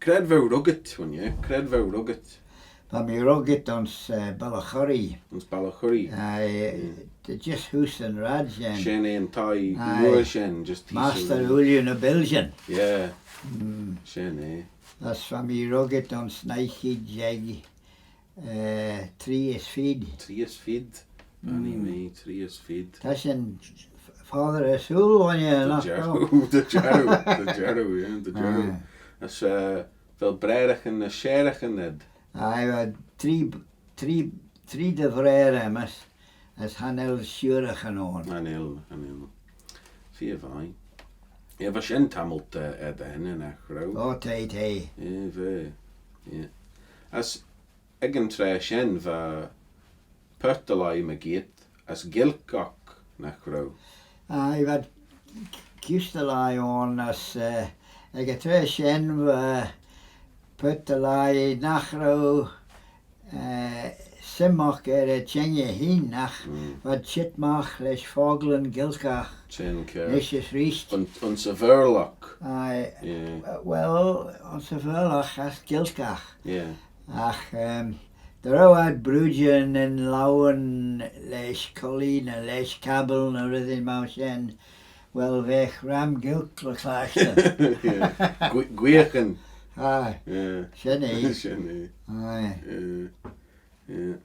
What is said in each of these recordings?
Cred fawr rugged, hwn ie, cred fawr rugged. Van mi rugged ons Balachurry. Ons Balachurry. De just hoes en rad jen. Shen een tai, roer shen, just Master Ullian of Belgian. Ja, shen Dat is van mi rugged ons Nike jeg. 3 is feed. 3 is feed. Annie me, 3 is feed. Dat is een vader is hoe wanneer je nog De jarrow, ja, de jarrow. Dat is veel breidig en scherig en net. Hij had drie de vrede, maar als han heel schurig genomen. Hanel. 4 fijn. Ja, was je tammelt en echt groot. Oh, tijd hij. Ja, veel. Ja. Als ik een trein va puttelai me geet, als gilkak naar groot. Hij had kustelai on als ik het trein va puttelai nachro simmach het tjenje heen nach wat shit mag les vogelen gilkach. Nisjes riest. Onze verlok. Wel, onze verlok is gilkach. Ja. Ach, de road broodjen en lauwen les Colleen en les kabel en everything moushen. Wel weg ram gilkach. Gwechen. Shenny. Shenny. Ja.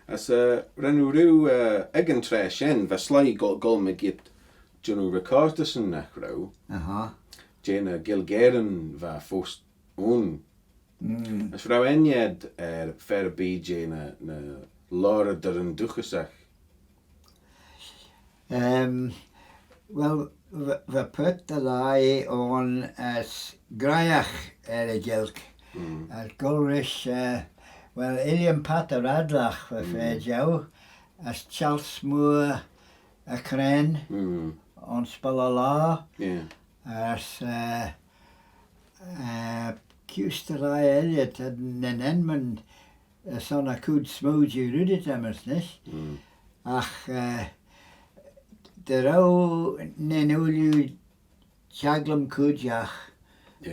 As renw egen tre shen, va slai gol me git Johnny Crellin nach rau. Jena Gilgeren va fost on. As rau enjed fer bi jena na Laura der en duchesach. Well, we put the lie on as graiach gilk. As Gulrish, well, Iliam Pater Radlach for jou, as Charles Moore a Cren on Spallala, as Custerai Elliot and Enmond, son a could smooth you rudit emers, ach, de rau nenulu chaglam kujach. We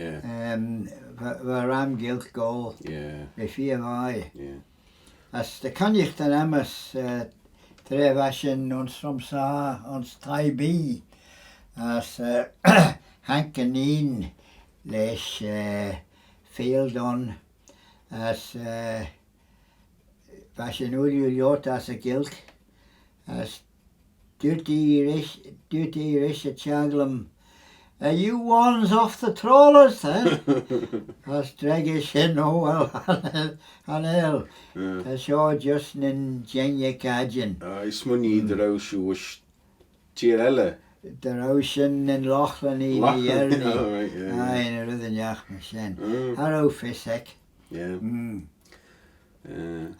ram gilk goal. Bij 4 mei. As de Cooinaghtyn emmers trefasjen ons romsa ons taibi. As hankenien les field on. As fasjen uljot as a gilk. As duty rish a chaglam. You ones off the trawlers, eh? As dregish in well, Hanel. As you're just in Jenya Cajun. Is money the rouse was Tirella. The ocean in Lachlan in the Yerny. Oh, right, yeah. Aye, in a rhythm yach machine. Harrow Fissek. Yeah.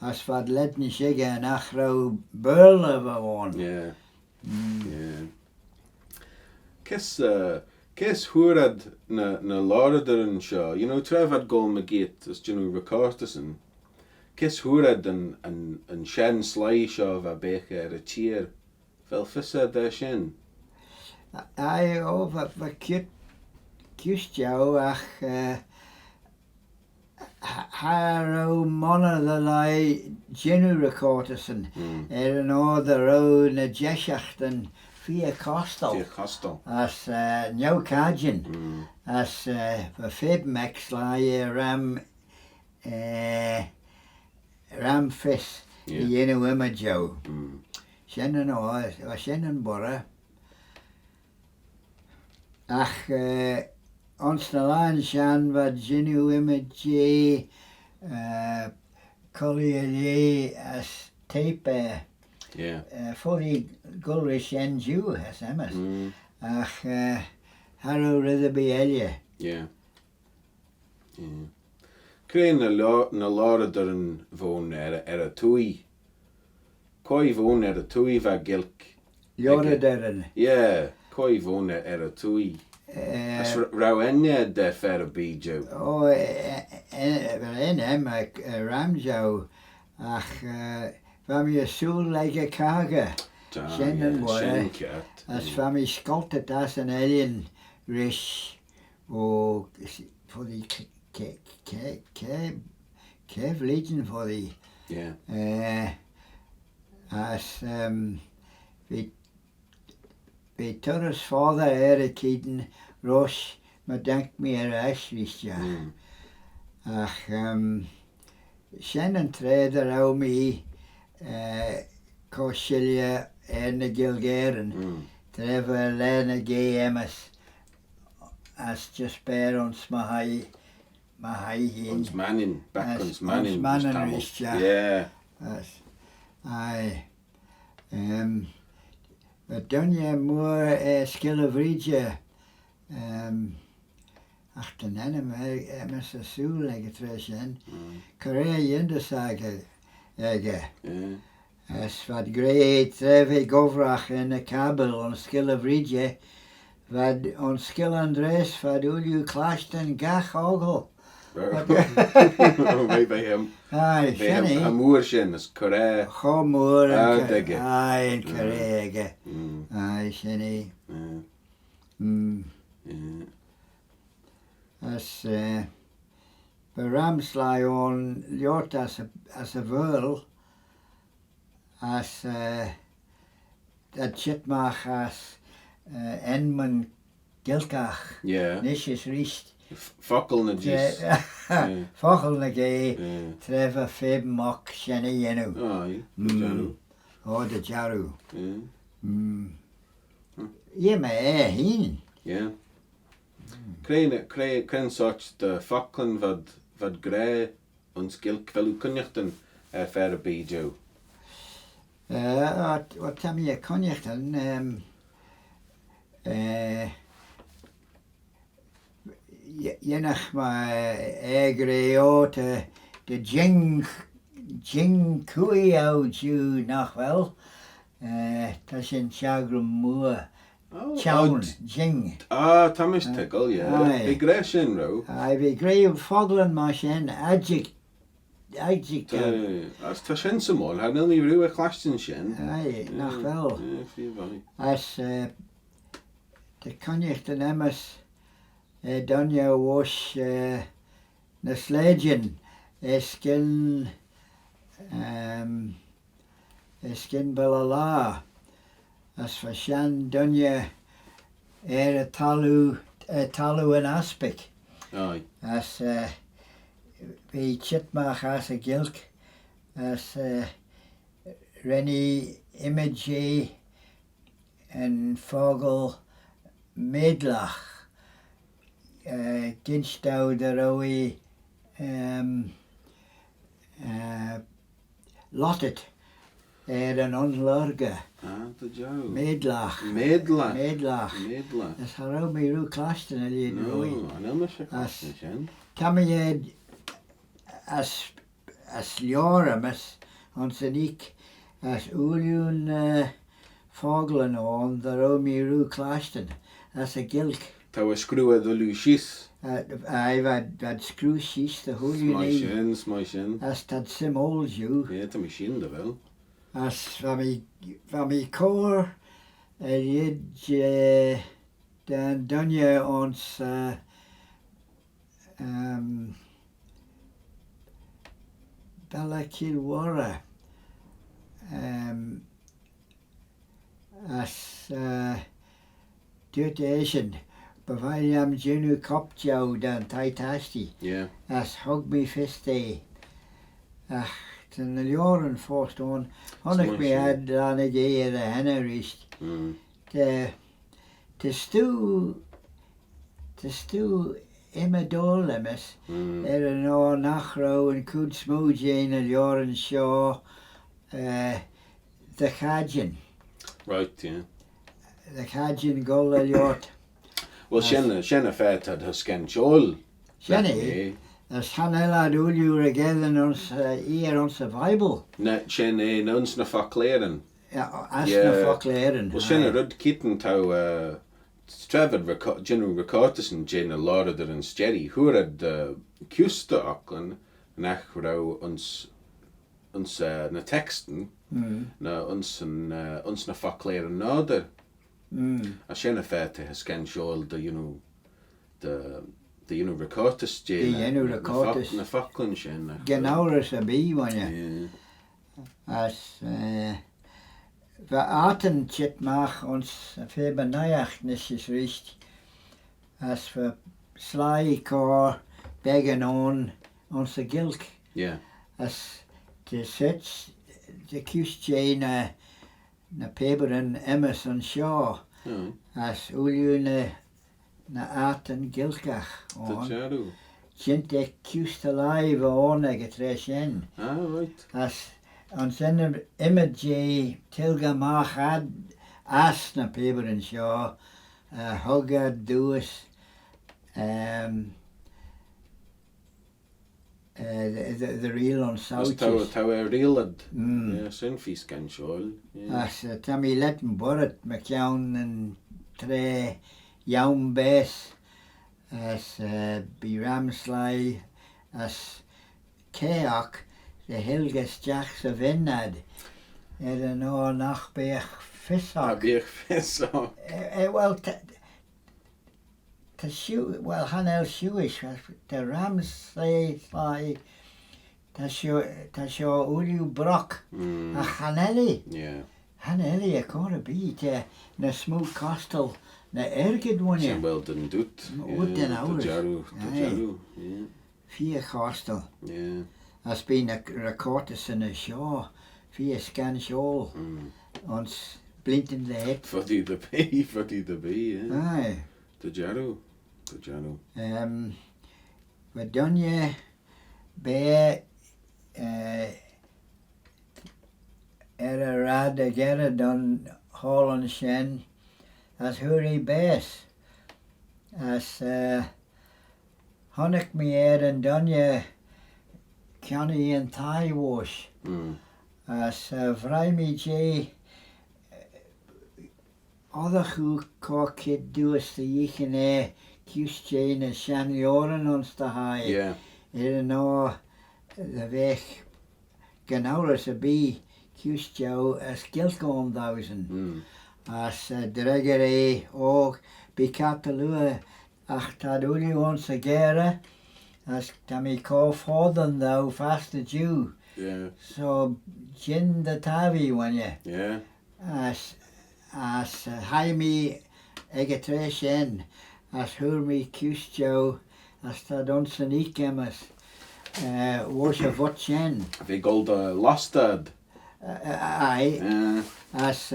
As fad letni shiga and achro burl of a one. Yeah. Kes hwrad na Lorder and Shaw, you know, Trevad Gol Magate as Johnny Crellin. Kes hwrad and Shen Sly Shaw va becher a cheer. Fel fissa da Shen. Aye, va kustjou ach Harrow mona the lai Johnny Crellin. An other road na Jeshachten. Via Costal. As New Cajun. As for Fib Max lie ram fish. Yenu imajo. Shannon or Shannon Borough. Ach, ons na lan shan va genu image Collier as tape. Fully Gulrish and Jew has Emmas. Ach, Harrow Ritherby Elia. Crane na Laura en von a tui. Koi von a tui va gilk. Laura Derren. Koi von a tui. As rau enya de fer a bijo. Oh, en hem Ramjo. Ach, Family soul like a carga. Shannon water. As family sculpted as an alien rish for the Kev Legion for the Yeah. As we Turris father Cooinaghtyn Rosh me dank me ashlistja. Ach Shannon trader au me Coshilia na Gilgaren. Trevor Lena GMS as just bear ons my Ons Mannin, back ons Mannin. Manninagh, yeah. As but done ye more skill of readja ach den enem MS a soul like a treshen Korea yindasage ege as vad great treve govrach in a kabel on skill of readja vad on skill Andreas vad you clashed and gach ogel. Right by him. Aye, Shanny. Amour shin is Korea. Chomoor and Dege. Aye, and Korea. Aye, Shanny. As Ramsley on Ljort as a whirl as dat Chitmach as Enman Gilkach. Yeah. Nisjes Riest. Fakkel na jis. Fakkel na gay. Trevor Fib Mock Shanny Yenu. Aye. Jaru. Oh, the Jaru. Yeah, me heen. Yeah. Krein such the Falkland vad grey ons gilk velu Cooinaghtyn fair be Joe. Wat tam je Cooinaghtyn jenach ma agreo te de jing kui au ju nach wel tas in chagrum moor chown jing Thomas Tickle, yeah. Aye. Big Greshin row. I be grey foglen mashen adject As Tashin Samol had only real a question shin. aye nach wel Yeah, few valley. as de Cooinaghtyn MS Donja was na sledgen skin Balala as for Shan Donja a talu in aspic Aye. as we Chitmach as a gilk as Rennie Image and Fogel Medlach Ginstau the Rowie Lottet an onlurga The Joe. Medlach Medla. as harrow me ru Claston ali Rowie No, I know Mr As- Crellin shin. Tammy as Ljoram as on Sanik as Uliun Foglen on the Romy Ru Claston as a gilk. Ta was screw the Lucis. I've had screw sheets the whole My shin. as tad sim old you Yeah, to me shin the well. as from me core yid dan Dunja ons Bella Kilwara as Asian Bavariam Junu Kopjow dan Taitasti Yeah. as hug me fiste ach ten de joren forst on honnig me had aan a gay the hennerist de stu Emma Dolemis an or nachro and could smooth Jane and joren shaw the Cajun Right, yeah. the Cajun goal a jort Well, Shenna Fett had her skin chol. Shenny as Hanella Dulu again ons ear ons the Bible Net Shenna nuns na Faklerin. as Yeah. na Falkleren Well, Shenna Rud Kitten tau Trevor General Recordis and Jane Lorder and Jerry who had Custa Auckland nach rau uns na texten na uns na Faklerin nader. A Shenna Fett has skin chol the the Co-loayrtys, Jane. The Co-loayrtys. Na Falkland shen. Genauers a bee, when you. As we aten chitmach ons febe najach nisjes richt. As we sly kor begen on onze gilk. Yeah. As de sets de kust Jane na paper en Emerson Shaw. As uliune na aten gilkach. The Jaru. Jint ek kust alive on egetreshen. Ah, right. As ons image tilga mach had as na paper en Shaw. Hugad doos. The real on south. Tau real ad. Yeah, sin fis gan shol. As Tammy letten borret McCown and tre jaun bes. As be Ramsly. As Keok. The Helges Jacks of Innad. No nachbech fishok. Bech fishok. Well, well, Hanel Shoeish, the Ramsly, ta sho uliu brock, a Haneli. Yeah. Haneli a cor be te na smooth costal na ergid one ya. Well done doet. Den hours. The Jaru. Yeah. Fia costal. Yeah. As been a Cortis in a shaw. Fia scan shawl. Ons blint in the head. Foddy the bee, yeah. Aye. The Jaru. We done ye be rad a gerre done Holland shen as hurry bes as honnick me and done ye Johnny and Thai wash as vry me jay other who kid do us the yichen Kies Jane en Shanjoren ons te haaien. Yeah. No, de weg genauers a bie kies jou as gilkom duizend. As dreggerij ook bij Catalue ach tad uli ons a gere as tammy kof hodden thou fast a Jew. Yeah. So gin de tavi when ye. Yeah. As haimi egetreshen. As hur me kust jou, as ta donsen ikemas, was a votchen. Vi gold lostad. Aye. As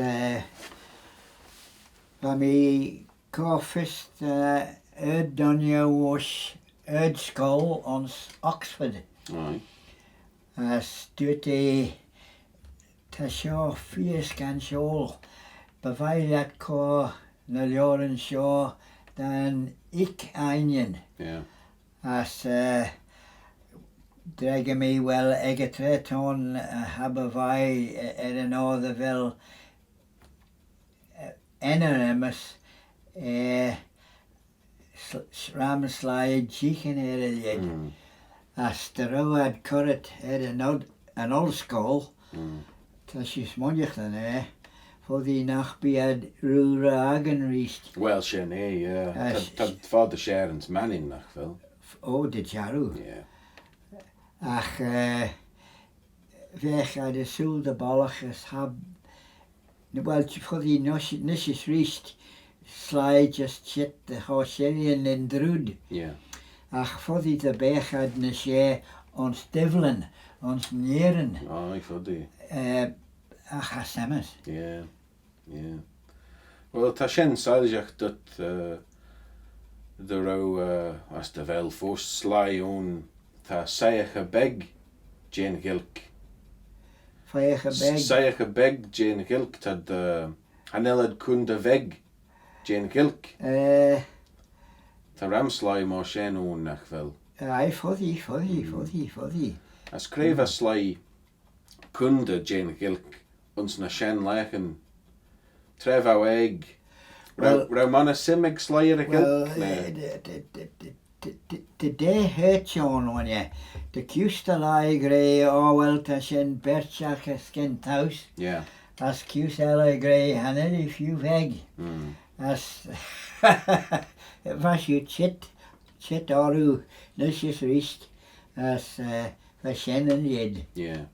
me kofist Dunja was School ons Oxford. Aye. As duty ta sjo fies gan sjol, beveilat ko na joren sjo. Dan ik einin. Yeah. As drege me wel egetreton hebben wij een oude wel eneremus ramslai jichen jed. As de road curret an old school. Tas is mondig dan voor die nacht bij roere agen riest. Well, shen, yeah. Tad father Sharon's Manninagh, wel. Oh, de Jaru. Yeah. Ach, weg uit de zulde balletjes heb. Wel, voor die nisjes riest, slijt just shit de Crellin in druid. Yeah. Ach, voor die de berg uit nisje ons develen, ons nieren. Aye, for die. Ach, hasemes. Yeah. Yeah. Well, ta shen saljach dat de rou as de vel fost sly on ta saige beg Jane Gilk. Vijge beg. Saige beg Jane Gilk tad hanelad kun de veg Jane Gilk. Ta ramsly mar shen on nach vel. Ai, voor die. As kreva sly kun de Jane Gilk ons na shen lachen. Tref au egg. Rau man a simig slayer a gilk? De day hurt John on ye. De custa lai grey well ta shen berchach a skin house. Yeah. As custa grey haneli few veg. As was you chit chet orw nes is rist as va shen jed. Yeah.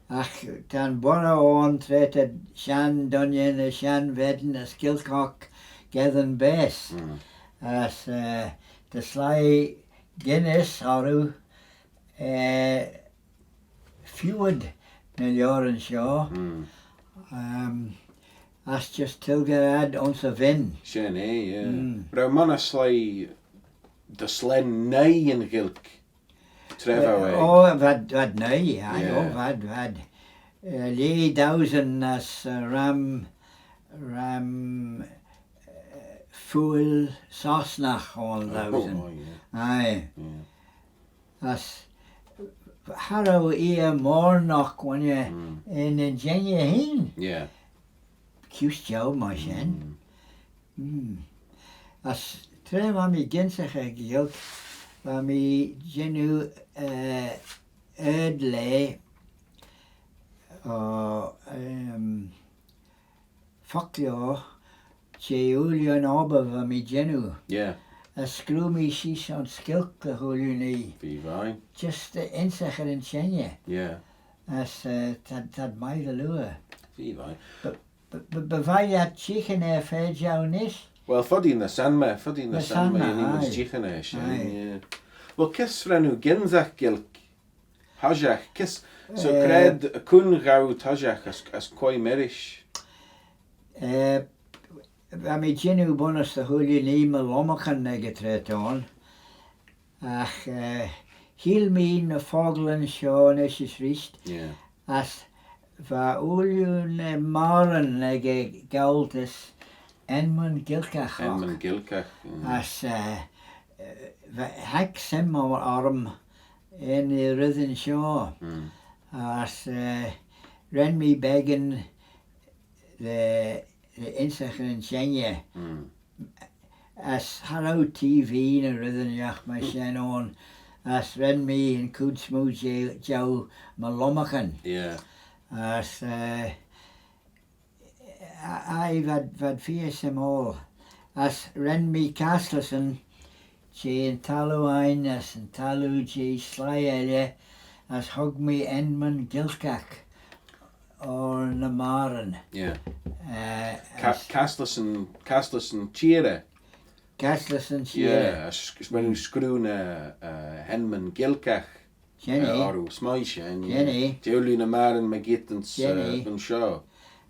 Ach, tan bona on treted shan dunyan a shan vedden a skilcock gethen bes. As the sly Guinness orw fluent na Joran Shaw. As just tilgerad ons a vin. Shen, yeah. Rau mana slai de slen nei in gilk. Trefau Oh, vad nei, vad. Lee thousand as ram full sosnach on thousand. Aye. As harrow ear more knock when you in Ingenia hin. Yeah. Cuse Joe, my shen. As tre ma mi ginsach gilt, wa mi genu erdle Fucklio, Julian Ober wa mi genu. Yeah. A screw me she's on skilk the huluni. Be fine. Just the insacher in Chenya. Yeah. As tad mai the lure. Be fine. Bevai dat chicken fe jaunis. Well, foddy na sanma in aye. English chichenesh. Yeah. Well, kiss frenu ginzach gilk. Hajach kiss. So cred kun gau tajach as koi marish. Wa mi genu bonus the hulli ni me lommachen negetret on. Ach, hiel mi na foglen show nes is rist. Yeah. As va uliun maren nege gaultes enman gilkach. Enman gilkach. As hek sem arm in the rhythm show. As ren me begging the insacher in Chenya. As harrow TV in a rhythm yach my shen on. As ren me in could smooth jow malommachen. Yeah. As I vad fierce them all. As ren me Castleson, she in Taluine as in Talu G Slyele, as hug me Enman Gilkach or Namaran. Yeah. Castleson Chire. Castleson Chire. Yeah. As when you screw na Henman Gilkach. Jenny. Oru smaisha en Jenny. Teulu na maren me gittens Jenny. van show.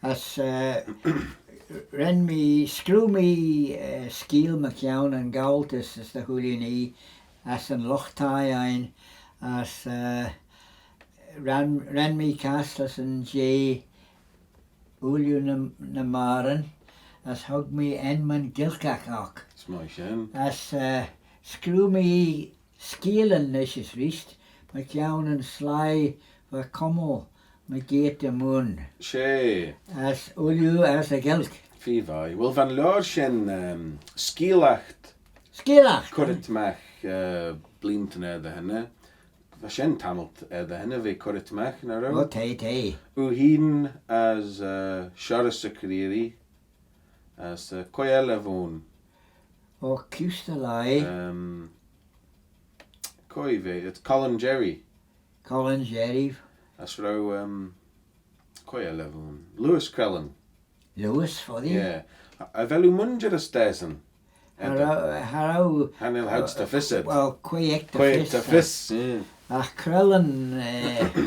As ren me screw me skiel McCown and Gaultis as the hulini as an lochtai ein as ren me Castles and J Uliu na maren as hug me Enman Gilkachok Smaisha. as screw me skielen is rist McCown and Sly for Como me geet de moon. She. As Uliu as a gilk. Fivai. Wel van Lorshen skielacht. Skielach. Corrit mach blinten de henne. Vashen tamelt de henne we corrit mach na ro. O te. Uhin as Sharis Secretary as Koyelevon. O Kustalai. Koive, it's Colin Jerry. Colin Jerry. As ro Koyelevon. Lewis Crellin. Lewis for the. Yeah. A velu mungeras desen. Harrow. Hanil houds to visit. Well, Quake to fis. Yeah. Crellin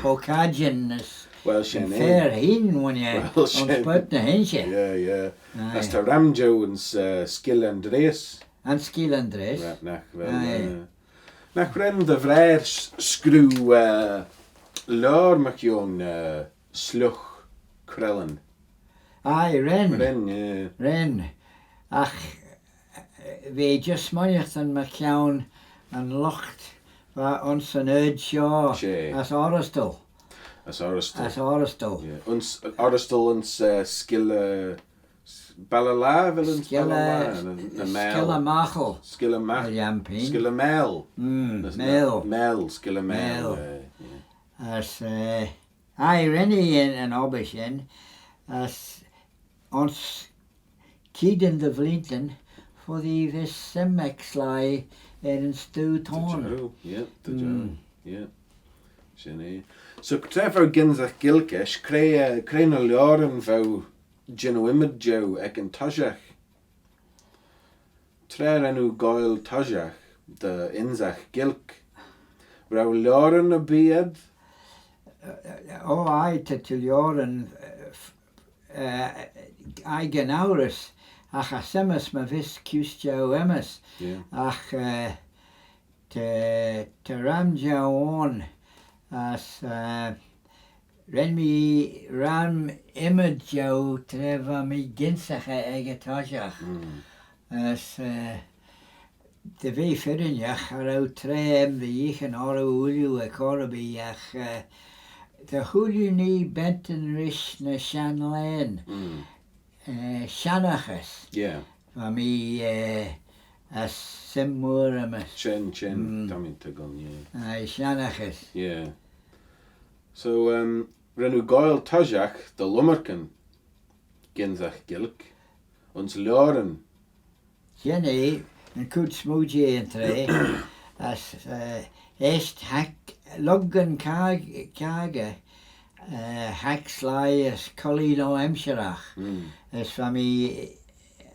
Hokajin is Well, Shen. fair hin when you Well, Shen. put the hinge. Yeah. As to Ramjo and Skill Andreas. And Skill Andres. Right, nach ren de vrair screw Lor McJohn Sluch Crellin. Aye, Ren. Yeah. Ren. Ach, we just moneyeth and McCown and Locht va ons an Erd Shaw as Oristal. As Oristal. Yeah. Uns Oristal uns Skill Balala villains Skilla Machel. Skilla Machel. Jampin. Skilla Mel. Mel. Skilla Mel. As aye, Rennie and Obishen as ons Kieden de Vlieten for the this Simex lie in stew ton. Yeah, yeah. Sinné. So Trevor Ginzach Gilkish, Cray na Lauren vow Genoimid Joe ek in Tajach. Tre enu Goil Tajach, the Inzach Gilk. Rau Lauren a bead? Oh, I to Lauren I genauris. Ach a semis ma vis custio emis. Yeah. Ach te ram jaon as ren mi ram imageo treva mi ginsache egetajach. As de vi fyrinjach ar au treem de ich en aro uliu e corbi ach de huliu ni benten rish na shanlain. Shanachas. Yeah. Va mi as simur amas. Chen, Tamin Tagon, yeah. Ai Shanachas. Yeah. So, Renu Goil Tajach, the Lummerken, Ginzach Gilk, ons Lauren. Jenny, en koet smootje in tre. As eerst hak loggen kage. Hack sly as Collino Emsherach. As van mi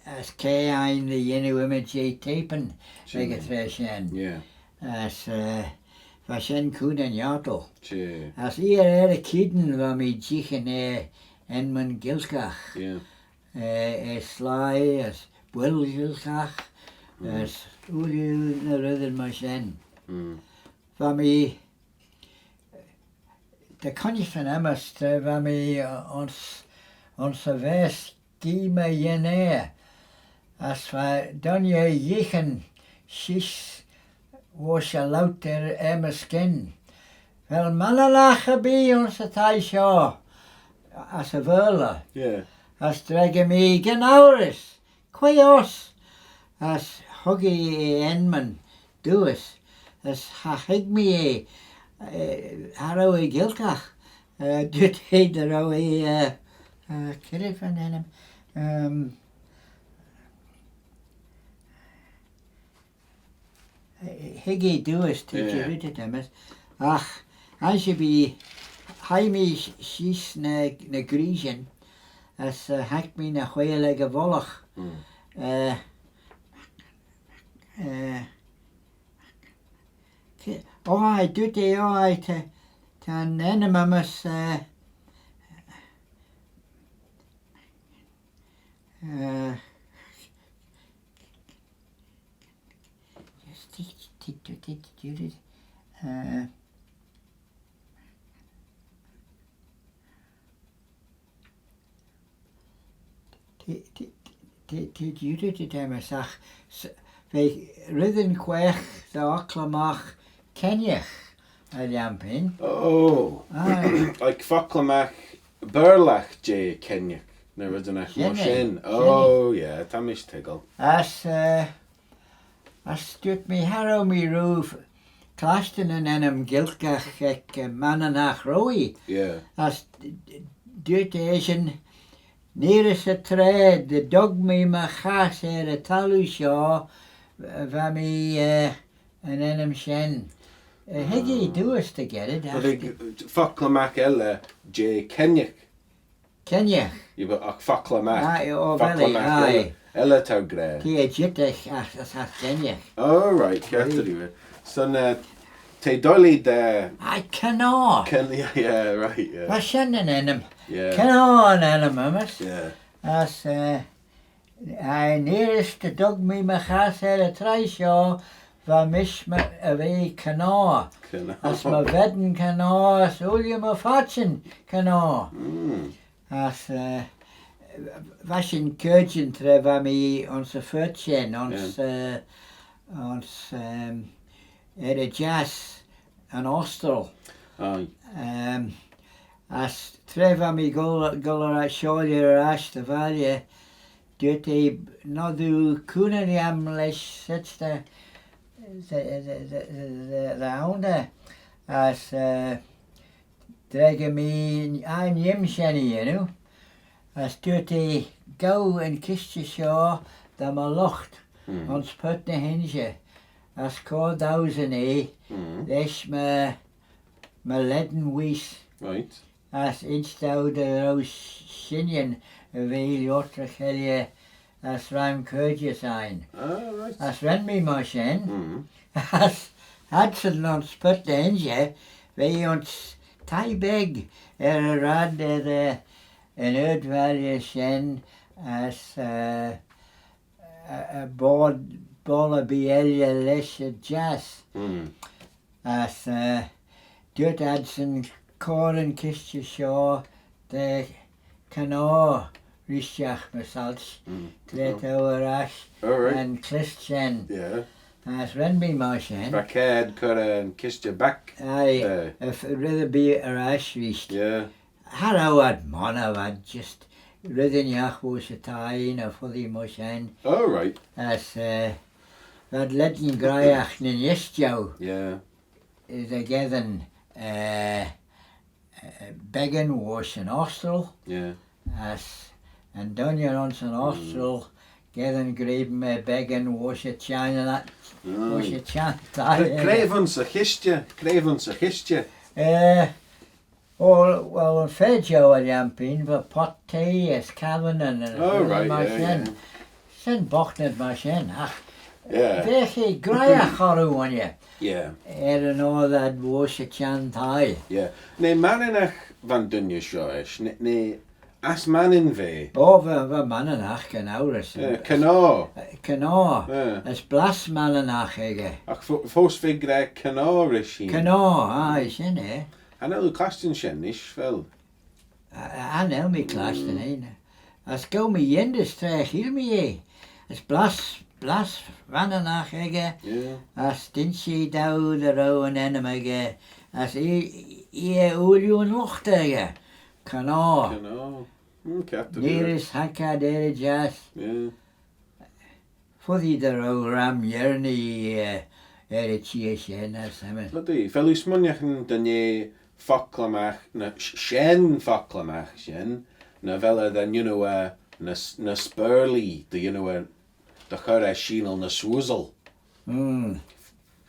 as K1 the yenu image tapen vegetration. Yeah. As vashen Cooinaghtyn. Che. As hier kiden van mi jichen en mijn gilskach. Yeah. Sly as Will gilskach. As ulu na rudden mashen. Van mi de konje van Emmers waar mi onze west gieme jene as we dan je jichen sis was je louter Emmers ken wel Manninagh bij onze thuisja as a verle Yeah. as drege mi genauris kwaios as huggy enman does as ha hig mi Harrow e gilkach. Dut he de rou kidde van hem. Higgy does to Jerusalem temes. Ach, als je bij heimi schies na Griechen, as hak mi na chwele gevolach. I do the tan enemamus Judith temasach ve ridden kwech the aklamach Kenyach a jampin. Oh. Like Faklamach Burlach J Kenyach. Never done a Moshen. Oh yeah, Tamish Tiggle. As stut me harrow me roof Claston and enem gilkach ek Manninagh roi. Yeah. As dutation nearest a trade the dog me machas a talu shaw vami an enem shen. Higgy do us to get it. Faklamach Ella J Kenyach. Kenyach. You got Faklamach. Aye, oh, belly, aye. Ella Tau Gray. Tia jittich as hat Kenyach. Oh, right, Kertari. So, te dolly there. I cannot. Yeah, right, yeah. Was senden in him. Yeah. Cannot in him, mamas. Yeah. As I nearest the dog me machas a trishaw. Va mish me away canoa. As ma vedden canoa, as ulje ma fatschen canoa. As washin kurgen treva mi onze futchen, ons jazz an ostel. As treva mi guller at shoulder ash the value, duty no do Cooinaghtyn lesh sets the round as drage me I'm yimshenny, you know. As duty go and kiss the shaw, the malocht ons put na hinge. As Co-loayrtys leis me ledden wees. Right. As instowd roos sinjen Mr Crellin as ram curdia sign. Ah, right. As ren me machine. As hadsen ons put na hinge. We ons tie beg a rad an uitvalje shen as a bolle bielje lesje jazz. As Dut hadsen koren kistje shaw de canoe risjach mesalts. Tlet over ash and clistjen. Yeah. As renby machine. Bakad and kissed your back. Aye, if it rather be a ash rist. Yeah. Harrow had mana had just ridden yach was a tie in a fully machine. Oh, right. As that letting grayach in yestjow. Yeah. Is a getting begging was an hostel. Yeah. As and Dunya on an hostel. Getting graven me begging was a china that was a chant. Cravens a histje. Well, Fejo had jampin, but pot tea is cabin and right, yeah. Send bochnet machine. Yeah. Vechi graya charu on you. Yeah. And all that was a chant high. Yeah. Nee, Manninagh van dunje shoish. Nee, as Mannin ve. Oh, we Manninagh Canauris. Canoe. Canoe. It's blas Manninagh ege. Ach, fos figre canoe rishin. Canoe, aye, sin eh. Han el klasten shen ish fel. I know me klasten eh. As go me yendes tre hiel me eh. It's blas Manninagh ege. Yeah. As dinshi dow the row and enemy as ulion lochte Canoe. Canoe. Captain. Nearest hakka there jazz. Yeah. Fuddy the row ram yerni chieshen as him. Bloody felus munjachen dunje faklamach na shen faklamach shen. Na vella then na spurly the the chore shinel na swoozle.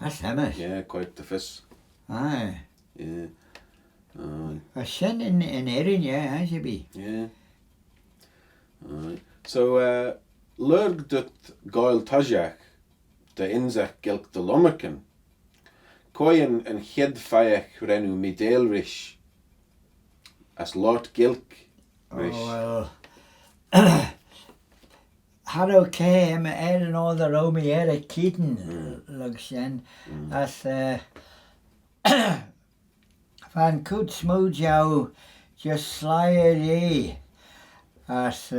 That's him. Yeah, quite the fis. Aye. Yeah. A shen in Erin, yeah, as you be. Yeah. So, lurg dut goil tajach, de inzach gilk de lommerken. Koyen en ched fayach renu midelrish, as Lord gilk rish. Oh, well. Harrow came and all the Romy Eric Keaton lug shen as van coot smooth jou just slyly as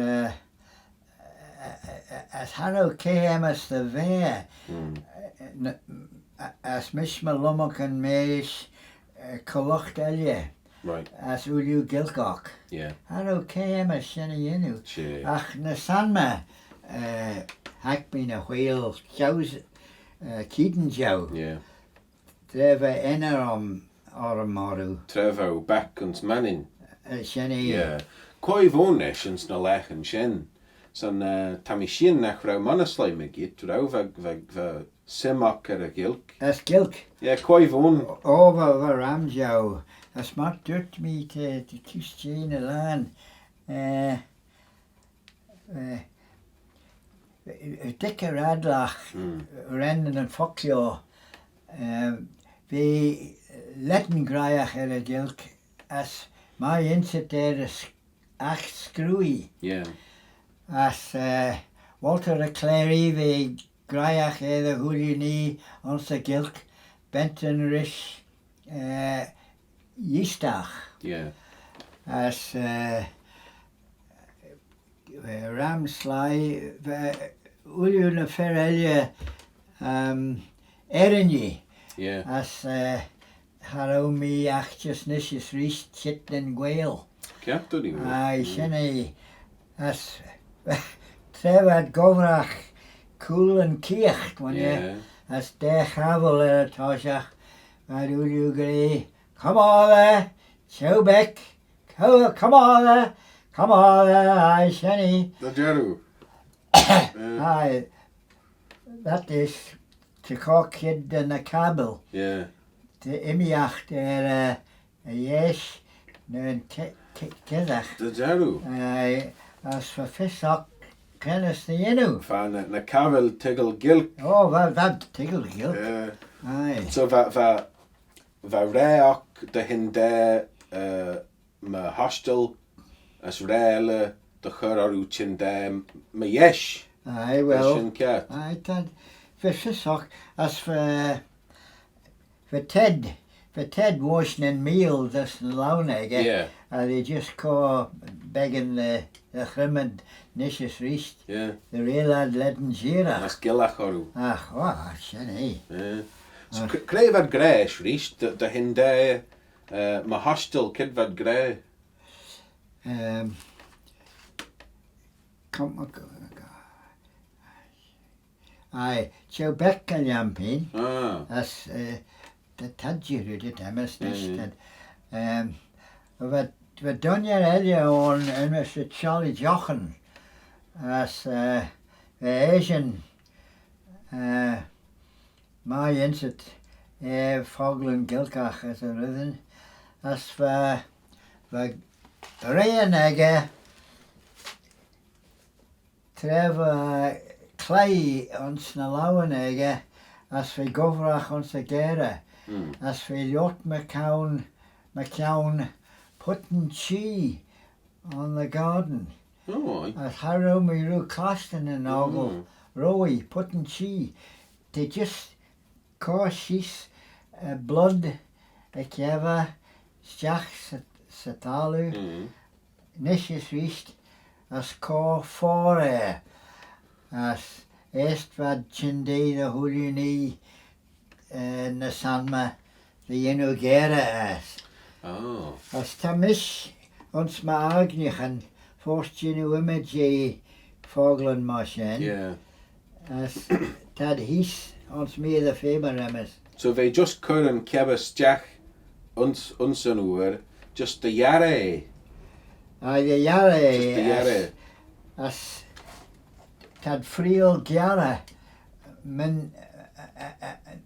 Harrow came as the veer as Mishma Lummock and Mace Cooinaghtyn Right. as Ulu Gilcock. Yeah. Harrow came as Shenny Inu. Che. Ach na sanma hack me na wheel shows Keaton Jow. Yeah. Treva ener maru. Trevo back ons Mannin. Shenny. Yeah. Koi vonesh ons na lech en shen. Son tamishin nach rau manneslai me git, rau va simak a gilk. As Gilk. Yeah, koi von. Over Ramjow. As mat dirt me to Christiane Lan. Dikke radlach rennen en fokjo. We letten graiach Gilk as my inset there is ach screwy. Yeah. As Walter Clary we graiach the Hulini ons Gilk Benton Rish Yistach. Yeah. As Ramsly Uliuna Ferelje Erinje. Yeah. As Haromi Achjes Nisjes Riest Chitlen Gwail. Captain. Aye, Shenny as Trevad Govrach Cool and Kiecht when Yeah. as De Havel Toshach Uliu Grey. Come on there, Showbeck. Come on there. Come on there, aye, Shenny. The Jeru. Aye. that is te kid in a kabel. Yeah. De imiacht a yes, een kidach. De Jaru. As for fishok, kennis the inu. Van na kavel tigel gilk. Oh, well, that tiggle gilk. Yeah. Aye. So va reach de hinde me hostel as reile de churaru chinde me yesh. Aye, well. Shin cat. Aye, tad. For fishok, as for Ted. For Ted washing in meal this launeg. Yeah. They just call begging the chrimmed nishes richt. Yeah. The real lad ledden jira. As gilach oru. Ach, wow, shen Yeah. So crave at grace richt de hinde me hostel kid vad grey. Come Aye, Joe Beckham yampin. Ah. That's the Tadjiru did Jamys nested. We done your earlier on in Mr Charlie Jochen as the Asian my inset Foglen Gilkach as a rhythm as for Rayanega Trevor Clay on Snalawanega as for Govrach on Sagera. As for Yacht McCown putting chi on the garden. Oh. As Harrow Miru Costin and Ogle Rowie putting chi. They just cause she's blood a keva stach satalu nishes richt as call for as Estvad chindi the huluni na sanma the inugera as. Oh. As tamish ons ma agnichan forst jinu image foglen machine. Yeah. As tad his ons me the faber emes. So they just couldn't kebas jack unsen just the yare. Aye the yare. Just the yare. As tad friel gyara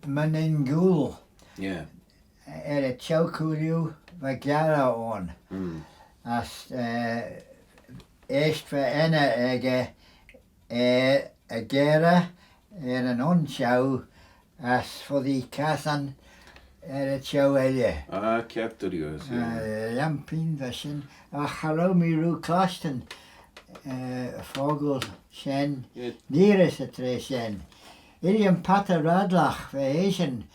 Manninagh. Yeah. A chowkuliu va gyara on. As eist for ena ege a gera an onchow as for the casan a chow elia. Ah, capturios. Yeah. Lampin vashin a haromi ru claston fogel shen Yeah. nearest a tre shen. Iliam pata radlach for Asian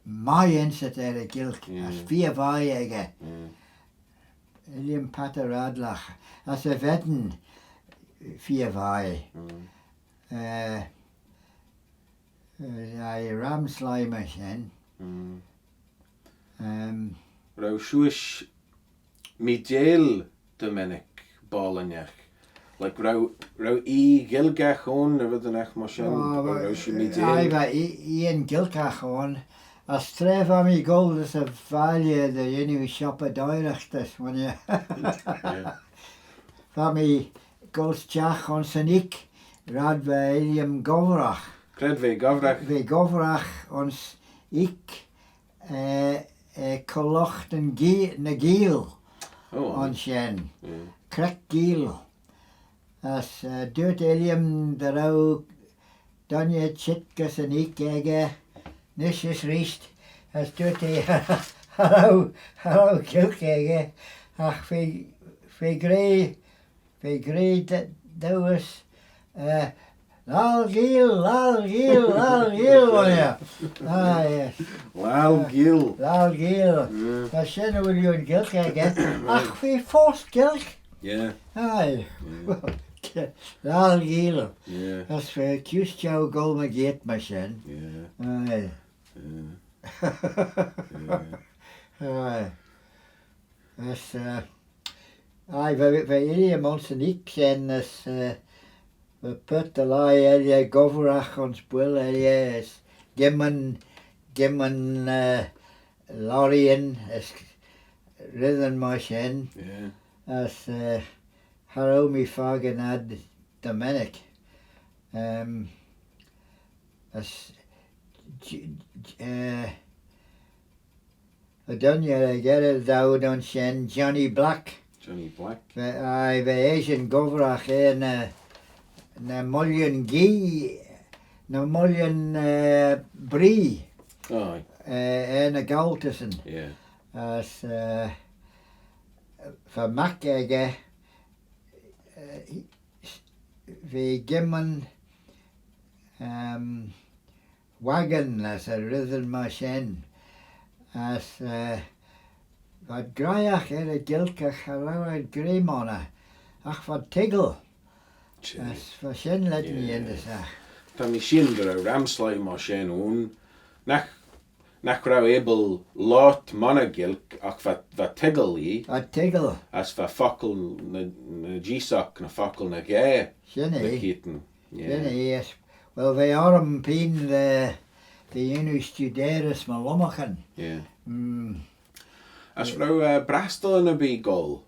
my inset a gilk as via vai ege. Iliam pata radlach as a vedden via vai. I ram slimer shen. Rau shuish midel Dominic Ballanach. Like rau gilgach on everything ech machine. Rau shi midel. I've Ian Gilcach on. As tref mi gold as a value the inu shop a directus when you Fami goes jach on sanik rad ve Iliam Govrach. Cred ve gavrach. Ve Govrach ons ik Cooinaghtyn na Gael on shen. Crec Gael. As durt Iliam the rau Donja chitkas an ik ege nishes richt as durt hello kilk ege ach fe grey dowes Lal Gil on ya. Ah yes. Lal Gil. Da shen wil you gilk ege ach fe forst gilk. Yeah. Aye. Lal Gil. Yeah. As for Custio Golmagate machine. Yeah. Aye. Aye. As aye, ve Iliam ons en ik zijn as we put the lie elia govrach ons bwil elia as gimman lorien as rhythm machine. Yeah. As Haromi Faganad Dominic. as a dunya get it down on shen Johnny Black. Johnny Black. I ve Asian govrach na mullion gee na mullion brie Aye. na Galtussen. Yeah. As for Mackege we gimmen wagon as a rhythm machine as wat graiach a gilkach a rauad grimona ach wat tiggle as for shin let me in the sach. Tá mi sin gur a ramslai mar sin ún nach rau able lot mana gilk ach va tiggle í Wat tiggle as va fakul na gisach na fakul na gé shin na eh kiten. yes. Well we are peen the unu studeres ma lomachen. Yeah. As rau brastel na bí gol.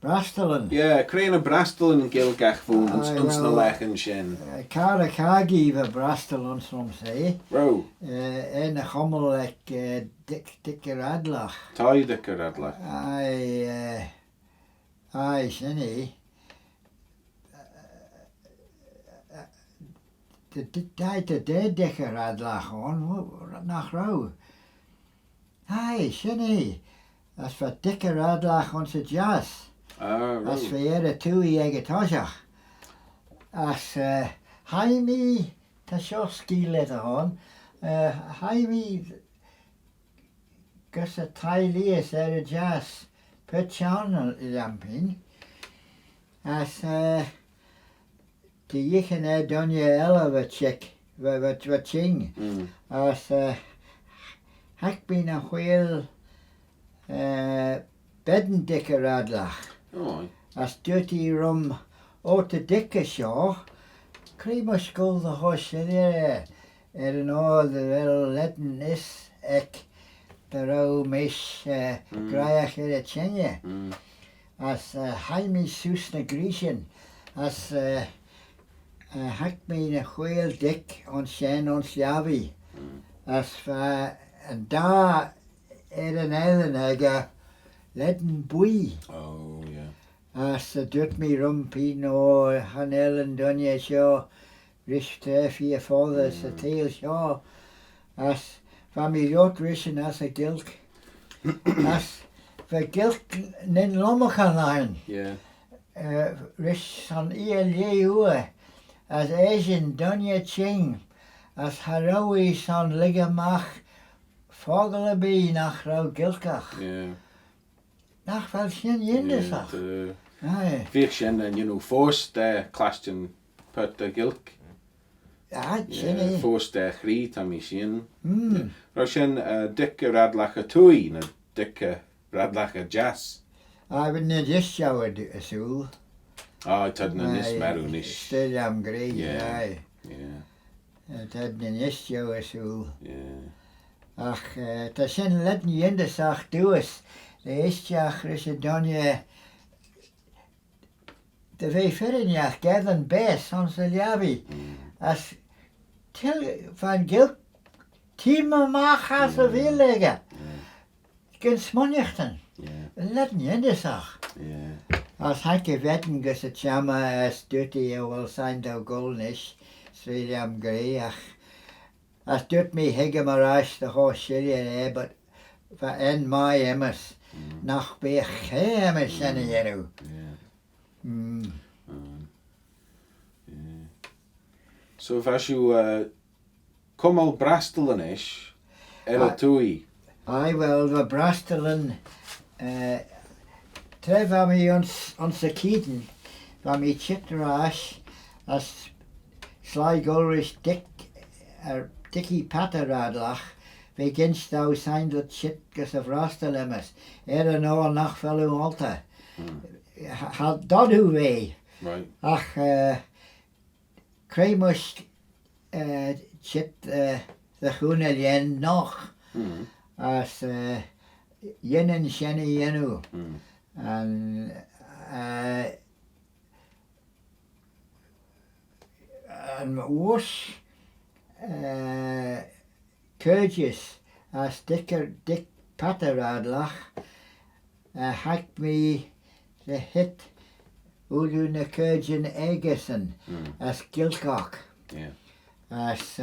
Brastelen. Yeah, Crane a brastel in gilgach fún Aye, uns na well, lechen sin. Cara Kagi we Brastelen som say. Rau, En a chommel like dikke radlach. tai de caradla. Aye, shinny. De dikke radlach on nach rau. Aye, shinny. As for dikke radlach on se jazz. Ah, As rau. we tui ege toshach. As Jaime ta ski let on. Jaime gus a tailies a jazz per channel lamping. As die jichen donje ella wat check wat ching. As hak bin a wheel bedden dikke radlach. Oh, As dirty rum o te dikke shaw. Cream skull the hosh there. En all the wel letten is ek the row mish graiach a chenje. As Jaime sus na Grecian. As hak me na wheel dick on shen on slavi. As en da an eilen ega letten bui. oh, yeah. As dut me rumpino han ellen dunje sjo rish fi a fathers a tail sjo as van mi jot rishen as a gilk as for gilk nin lommachan ein Yeah. rish san ue as Asian dunje ching as harawi san ligamach fogelabi nach rau gilkach Yeah. nach vel shin yindesach. Aye. Vich sin and forced question put the gilk. Ja, Yeah, forced chrí tá mi sin. Mm. Rau sin dikke radlach a tui na dikke radlach a jazz. I would not just showered a soul. Ah, tad na nis meru nis. Still am great, Yeah. aye. Yeah, Tad na just show a soul. yeah. Ach, ta sin let nie in de sach does. De istjach is het dan je de vee verrenjach geven bes on se javi. As til van gilk tieme mag as a wil leggen. Geen smonjachten. Yeah, Let nie in de sach. yeah. Als hanke wetten gus het jammer as dirty wel zijn do golnish. Sweet am greach. As dirt me higge marash the horse shilly but for en my emmers. Nach be emmers en Yeah. Mm. Yeah. So vas you kom al brastelen is er tui. I wel we brastelen tref am I ons kieden van mi chitrash as sly golrish dick dickie patteradlach we ginst thou zijn dat shit gus of rastelemmes no nach fellow alta had dat hoe we Right. ach kremus shit de Cooinaghtyn nog as yenen sheni yenu and and wash Courteous as Dick Patteradlach hacked me the hit Uduna Kurjan Egerson as Gilcock. Yeah. As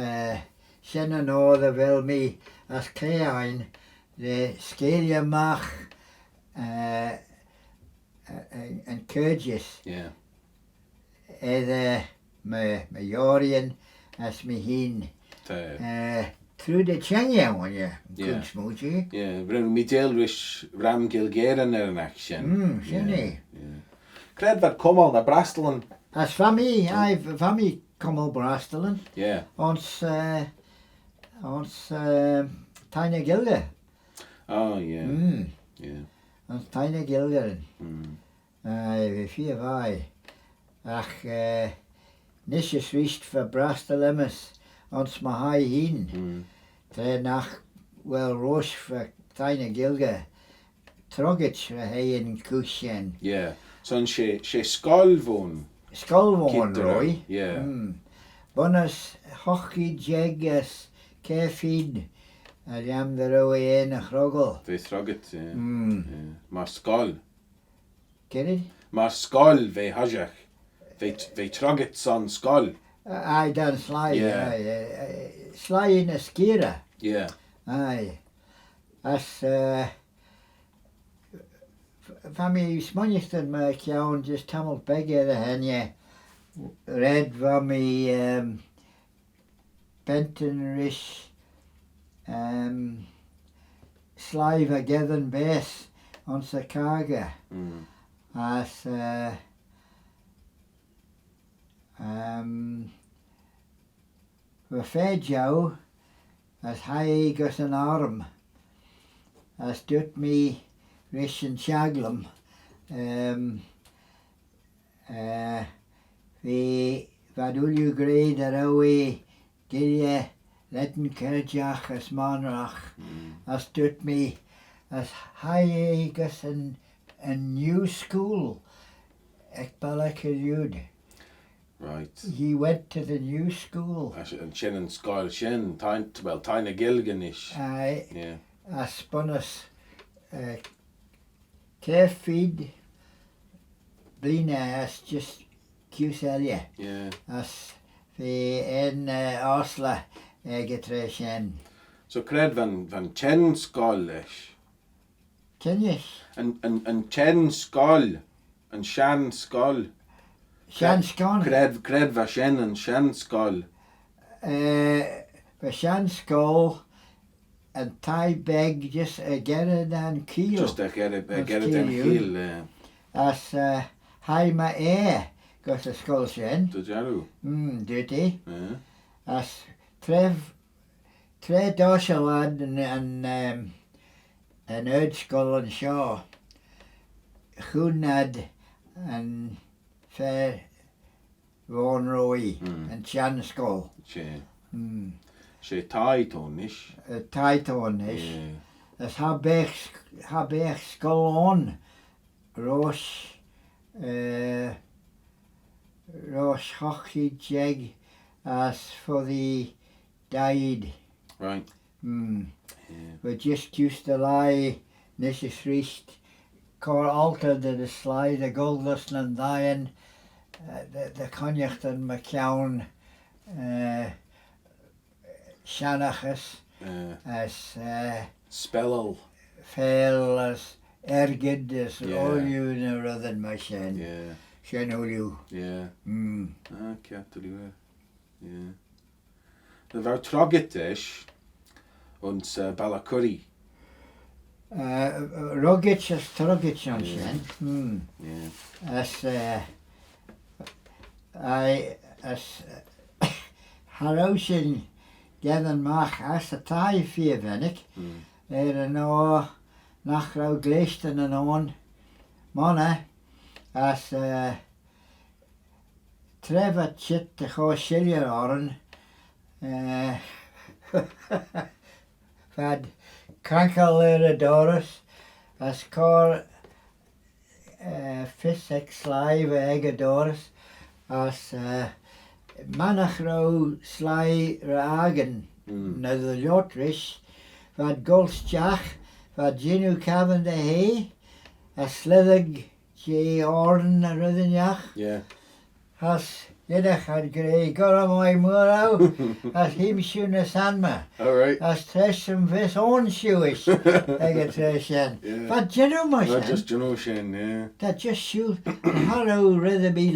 Shannon Order will me as Cleine the Scalia Mach and Courteous. Yeah. My Yorian as me hin. Through the Chenya one, yeah. Good smoochie. Yeah, bryn mi delwish ram Gilgeren yn action. Shinny. Cred fad cwmol na Brastlen. As fami Cummel Brastelen. Yeah. Ons Tiny Gilder. Oh, yeah. Yeah. Ons Tiny Gilder. Mm. Vier vai. Ach, nisjes wist voor Brastelemus. Ons mahai hin. Nach wel roos voor Tiny Gilder. Trogich voor hij in Kushen. Yeah. Son she skolvon. Skolvon, Roy. Yeah. Bonus hockey jegas kefid. Jam de roe een grogel. Ve throget. Yeah. Maar skol. Get it? Maar skol ve hajach. Ve troget son skol. Aye, dan sly. Yeah. Sly in a skira. Yeah. Aye. As Fami smonjisten me kjaun just tamelt begge de henje. Red van me Bentonrish slive a gethen bes on sa kaga. As we fed jou as hij gus an arm as doet me rish and shaglum we vadulju grade arawe gilje letten kerjach as manrach as doet me as hij gus a new school ek balakilud. Right. He went to the new school. And shin and skol shin. Tiny Gilganish. Yeah. As bonus Kefid Blina as just Qcelia. Yeah. As the en Osla egetreshen. So cred van chen skolish. Kennish? And chen skol. And shan skol. Shan skon. Cred va shen and shan skol. The shan skol and tie beg just a gerrid and keel. Just a gerrid and keel. As haima got a skull shen. Did you? Duty. Yeah. As tre dorsal and an urge skull and shaw. Hunad and fair Vaughan Roy and Chan skull. She Titonish. Titonish. Yeah. As habech skull on. Rosh hockey jeg as for the died. Right. Yeah. We just used to lie Nishes Richt Cor altered the sly the Goldlust and Dian the Cooinaghtyn McCown Shanachas as Spellal. Fell as Ergid as all you and rather than my shen. Yeah. Shen all you. Yeah. Catteriwe. Yeah. The var trogetish und Balacurry. Rogich as trogich on shen. Yeah. As as Haroshin Gavin Mach as a tie fear vennick. No nach rau gleisten and on Mona as Trevor chit the ho shillier oren Fad Crankle Doris as cor Fissex live egg Doris as Manninagh sly ragen na the Lotris, vad Golstjach, vad Ginu Cavan de Hay, a slithig J. Orden a Ruthenjach. Yeah. Has Yidach had grey Goramoy Murrow, as him shoe na Sanma. All right. As tresh some vis own shoeish, I get tresh in. Yeah. But Ginu Not Mushin, just Juno Shen, yeah. that just shoe, Harrow rather be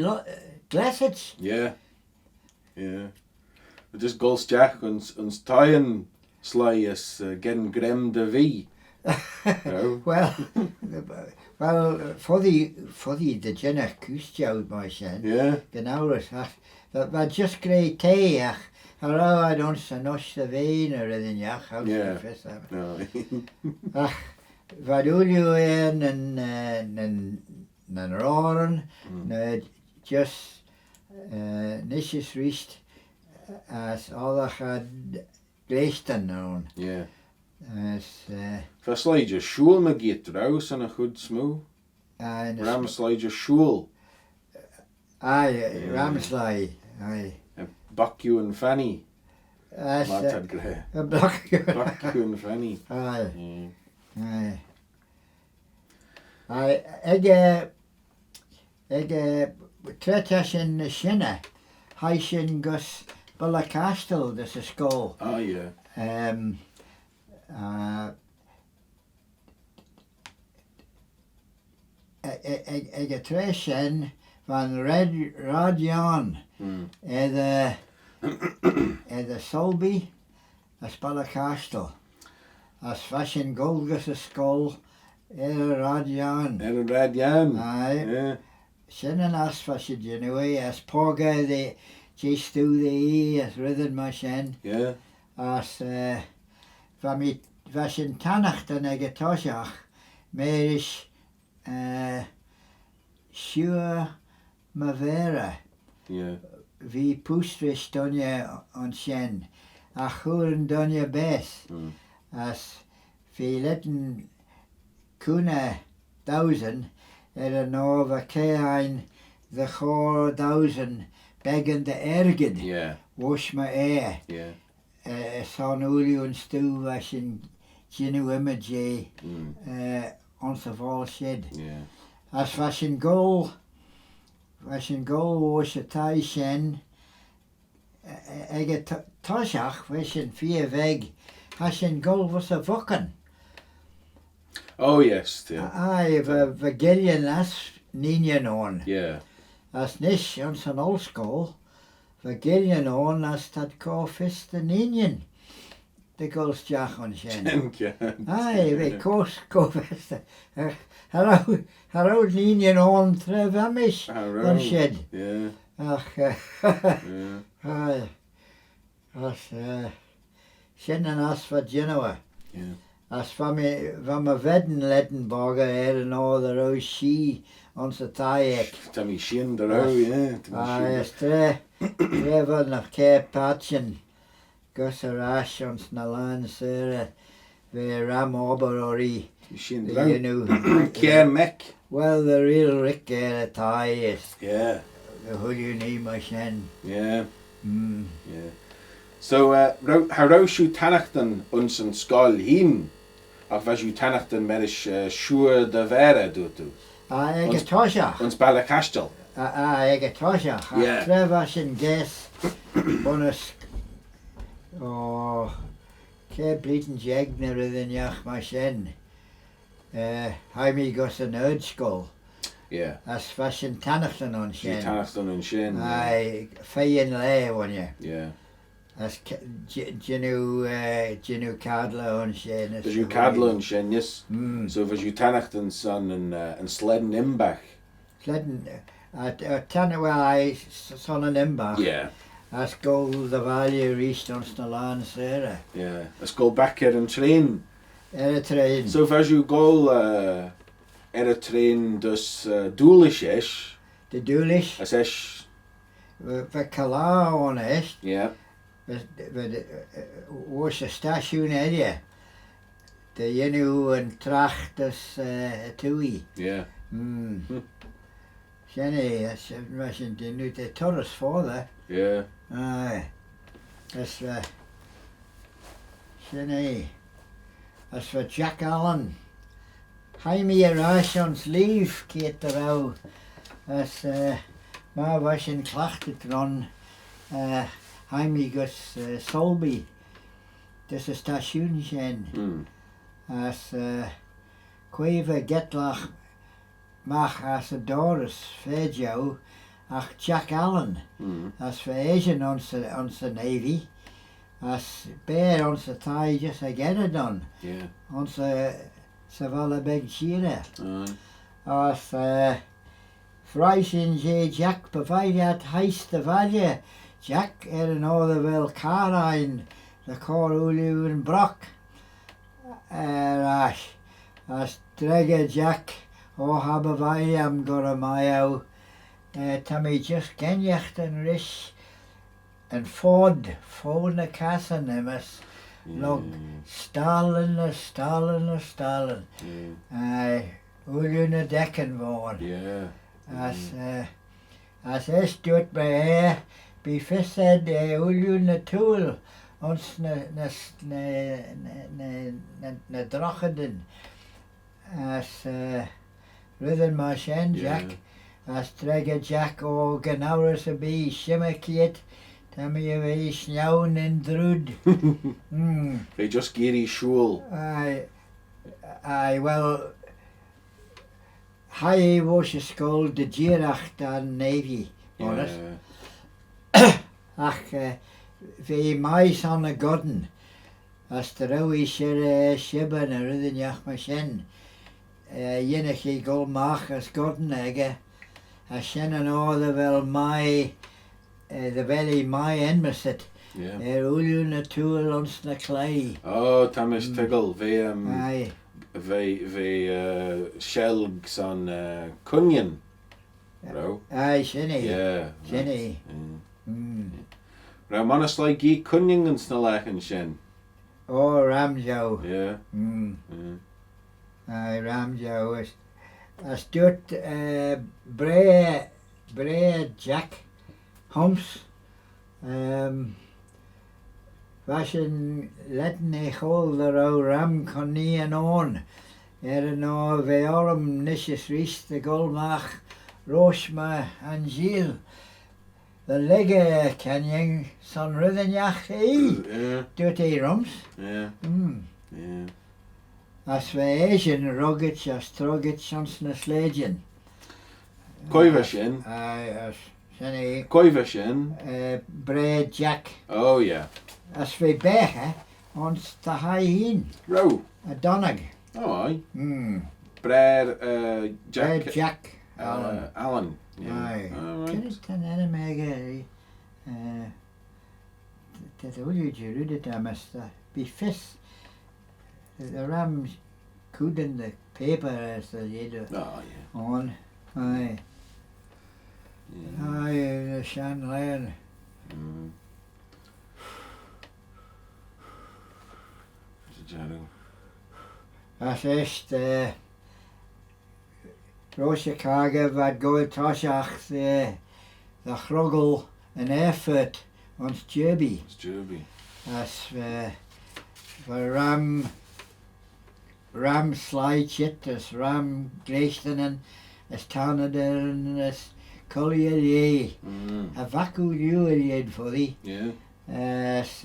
glassets. Yeah. Yeah. But just Gulls Jack ons tyen sly is getting grem de V. No. Well, for the Jenna Kustjoud, my son. Yeah. Genauers, that just grey tea, Harrow I don't so nosh the vein or anything, how Yeah. to No. Vad ulju en roren, just nisjes riest as alle had gleesten on. Yeah. As För sly just shul me get draus and a good smoo. Ram sly just shul. Aye, Ramsley, aye. Buck you and Fanny. As Martad Grey. a block. Buck you and Fanny. Aye, Yeah. aye. Eg tretas in the shinna, Haishin gus Ballacastle, this is skull. Oh yeah. Eg tres in van Radion, the Solby, as Ballacastle, as fashion Golgus a skull, Radion. And Red Yan. Aye. Yeah. Shannon as fashion anyway, as Porga the just do the as rhythm machine, Yeah. as van fashion Cooinaghtyn eg toshach, marish sure mavera, Yeah. vi pustrish donja on shen, a churen donja bes, as vi letten Cooinaghtyn nova kein the 4,000 begging the erged, Yeah. wash my air. Yeah. Son Uli and Stu washin Ginu Image on the fall shed. Yeah. As fashion goal was a tie shen. Ege toshach washin 4 veg. Fashion goal was a vucken. Oh yes. Yeah. Aye, the Gillian as Ninian on. Yeah. As nish on san old school. The Gillian on as tad co fist the Ninian. The goals jack on shen. Aye, we course go fist. Hello Ninian on Trevamish on shed. Yeah. Ach, Yeah. aye. As shen and as for Genoa. Yeah. As van my vedden Lettenborger and all the rose she on the Tayek. Tammy Shin the row, yeah. Aye, as trevel nach Cape Patchen. Gus a rash on Snalan Sera. Ve Ram Oberori. Shin the You row. know. Care Mech. Well, the real Rick a tie is. Yeah. The who you need my shen. Yeah. Mm. Yeah. So, how rows you Cooinaghtyn ons een skol heen? Of was you Cooinaghtyn marish sure de vera do tu? Aye, ege toshach. Ons Ballacastle. Aye, ege toshach. Yeah. Trevash in guess. Bonus. Oh. Ke bliten jegner than jach my shen. Jaime gus an urdskull. Yeah. As fashion Cooinaghtyn on You shen. Cooinaghtyn and Shin. Aye, fayin lay on you. Yeah. As Ginu Cadla on shen. Was you Cadla and Shin, yes. So So was you Cooinaghtyn son and Sledden Imbach. Sledden, I son and Imbach. Yeah. As go the value reached on Snalan Sarah. Yeah. Let's go back here and train. Train. So as you go train dus doelish ish. The Doolish, As ish. the Kala on it, Yeah. was a station area. The Yenu and Tracht dus Tui. Yeah. Jenny, that's wasn't the new the Torres father. Yeah. Aye. That's Shinny. That's for Jack Allen. Jaime Rations leave Kate the row. That's ma was in klachtet run. Jaime gus Solby. Das is station shen. As Quaver Getlach mach as a Doris Fejo ach Jack Allen. As for Asian on the Navy. As bear on the tie just again a done. Yeah. On the Savala Big Shearer. As Freisin J. Jack provided heist the value. Jack an other well Caroline the Corulu and Brock. As Drega Jack o Habavai am Goramayo. Tammy just Genyacht and Rish and Ford na Casa Nemes. Log Stalin. Uluna Decken born. Yeah. As doet by air, be fist said Uluna tool ons na Drochenden. As Rhythm Marchen Jack. As Drega Jack o Ganauras a be Shimmerkiet. Tammy away snown and drud. They just geary shul. Aye, well, high was called the Girach dan Navy, honest. Ach, ve mais on a godden. As the rowie shibben a rhythm yach machen. Yenach gol mach as godden egge. As shen an order well my the very my enmeset. Yeah. Uluna tool ons na clay. Oh, Thomas Tiggle. Aye. They shelgs on Cooinaghtyn. Bro. Aye, Shinny. Yeah. Shinny. Now, man, it's like Guy Cooinaghtyn snalachen shen. Oh, Ramjo. Yeah. Aye, Ramjo is. As doet Brea Jack Humps. Fashion letten e hol the ram con ni an on. No veorum nishes ris the golmach Roshma and Gilles. The legge canyon son rhythmjach Yeah. doet e rums. Yeah. Yeah. As we Asian rugged as trugget chans na sledgen. Coivashin. Aye, as Shinny. Coivashin. Brea Jack. Oh, yeah. As we behe ons ta high Row. a Donag. Oh, aye. Brad Jack. Jack Allen. Allen. Yeah. Aye. All Can right. it an enemy that all you Jeruda damas be fist. The ram could in the paper as the leader Oh, yeah. on. Aye. Yeah. Aye, the Shan Lion. As ist Roshakaga vad goel toshach the chruggle an effort on Jerby. It's Jerby. As for ram slide shit as ram gleichtenen as Tanaden as Collier a vacu you for thee. Yeah. As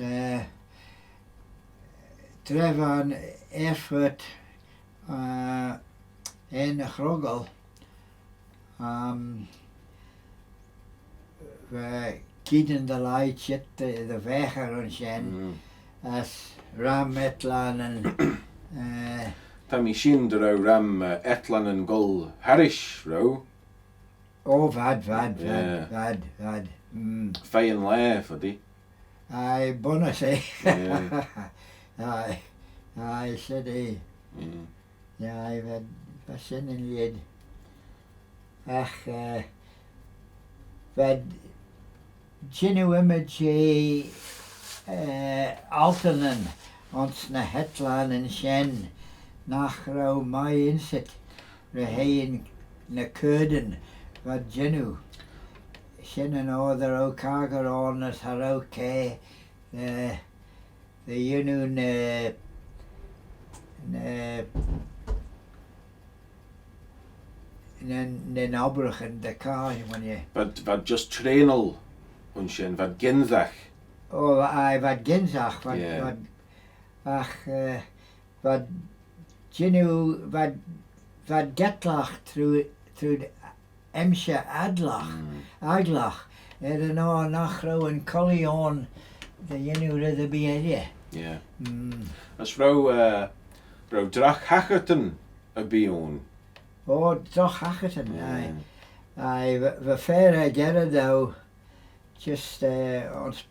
Trevan effort in a chruggle we kieden de light shit the vecher on shen as ram etlan and Tammy Shin the ram Etlan and Gull Harish row. oh vad Fayin laugh for thee. I bonus eh Yeah. I said eh yeah I've had a sin in the head ach vad Ginu image Altonen ons na hetlan en shen nach rau mai insit rehein na kurden vad Ginu sin an other o cagar on as har okay the union nen obrachan de car when you Vad just trainal on sin, vad ginzach. oh I vad ginzach vad Yeah. vad ach vad genu vad getlach through the emsha adlach aglach no nach rowan collion the yenu the be Yeah. As vrouw drach Cooinaghtyn a bion. oh doch Cooinaghtyn I the fair get though just ons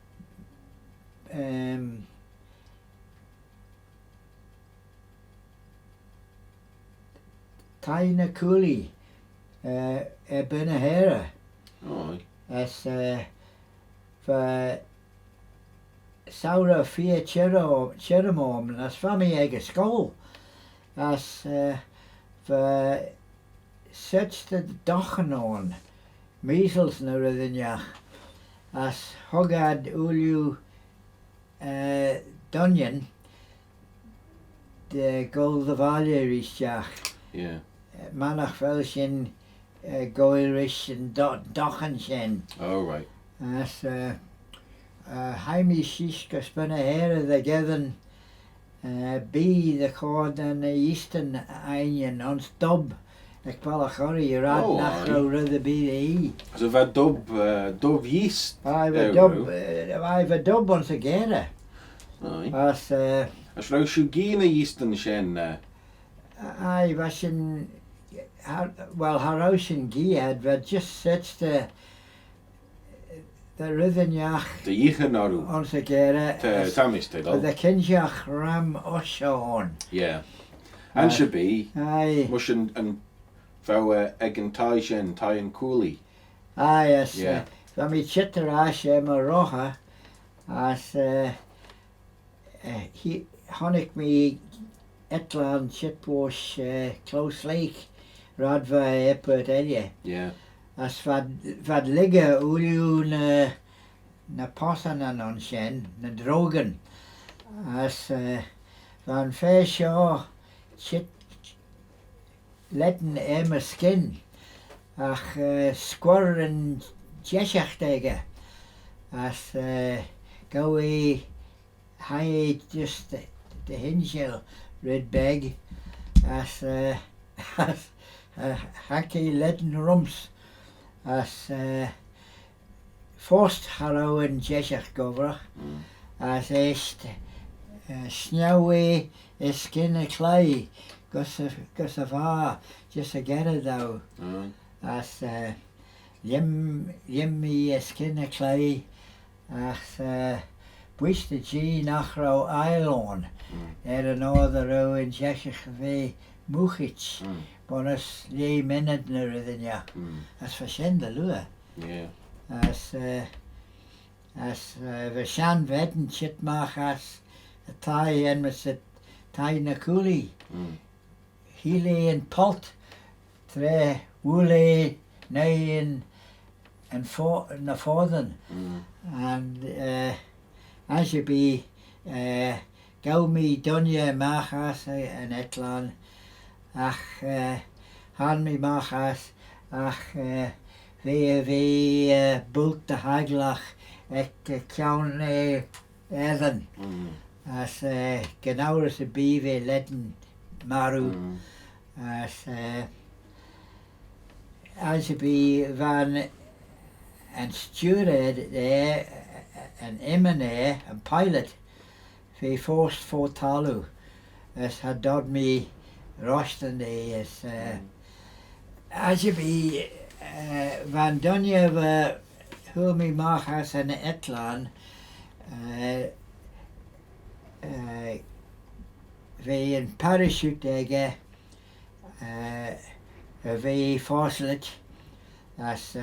Taina Cooley binne here Oh. as for Saura Fia Cheromom as family egg school as for such the dachen on measles na rudinjach as hogad ulu dunyan the gold of Valerischach Yeah. manach fel sin goirish and dachen sin Oh, right. as James Shishka spinne here the given be the cord and the eastern einion on stub ik palachori rad Oh, nach aye. rudde be the So vad dub yeast. I've a dub once again Aye. as As vrouw shugina yeast in sin. I was in well Haroshin Giad but just sets the ruddenjach De Igenaru. once again Te Tamis te the dal. kinjach ram oshaon Yeah. And should be. aye Mush and vrouw eggen tai sin, tai and coolie. aye as Yeah. van mi chitter ashe ma rocha as he honik me etlan chitwash close lake radva epert elje Yeah. as vad ligge uliun na passanan on shen na drogen as van feshaw chit letten emma skin ach squarren jeshachtege as go high just the hinge red bag as hacky letten rums as first harrow and jeshach govra as est snowy skin a clay gus of just a get it though as yimmy skin a clay as wish the G nachro Eilon another row in jeshach ve muchich bonus ye minute than ya as for shen the lure Yeah. as we shan wetten chit mach as a tie en met het tie na coolie hele en pot tre woole nein and for na forden and as you be gauw me dunje machas en etlan ach han me machas ach we bult de haglach ek kjaun even as genauer se be we letten maru as you be van and steward there an imene and pilot we forced for talu as had dod me rosten as you be van dunje we hoe me machas en etlan we een parachute ege we foslet as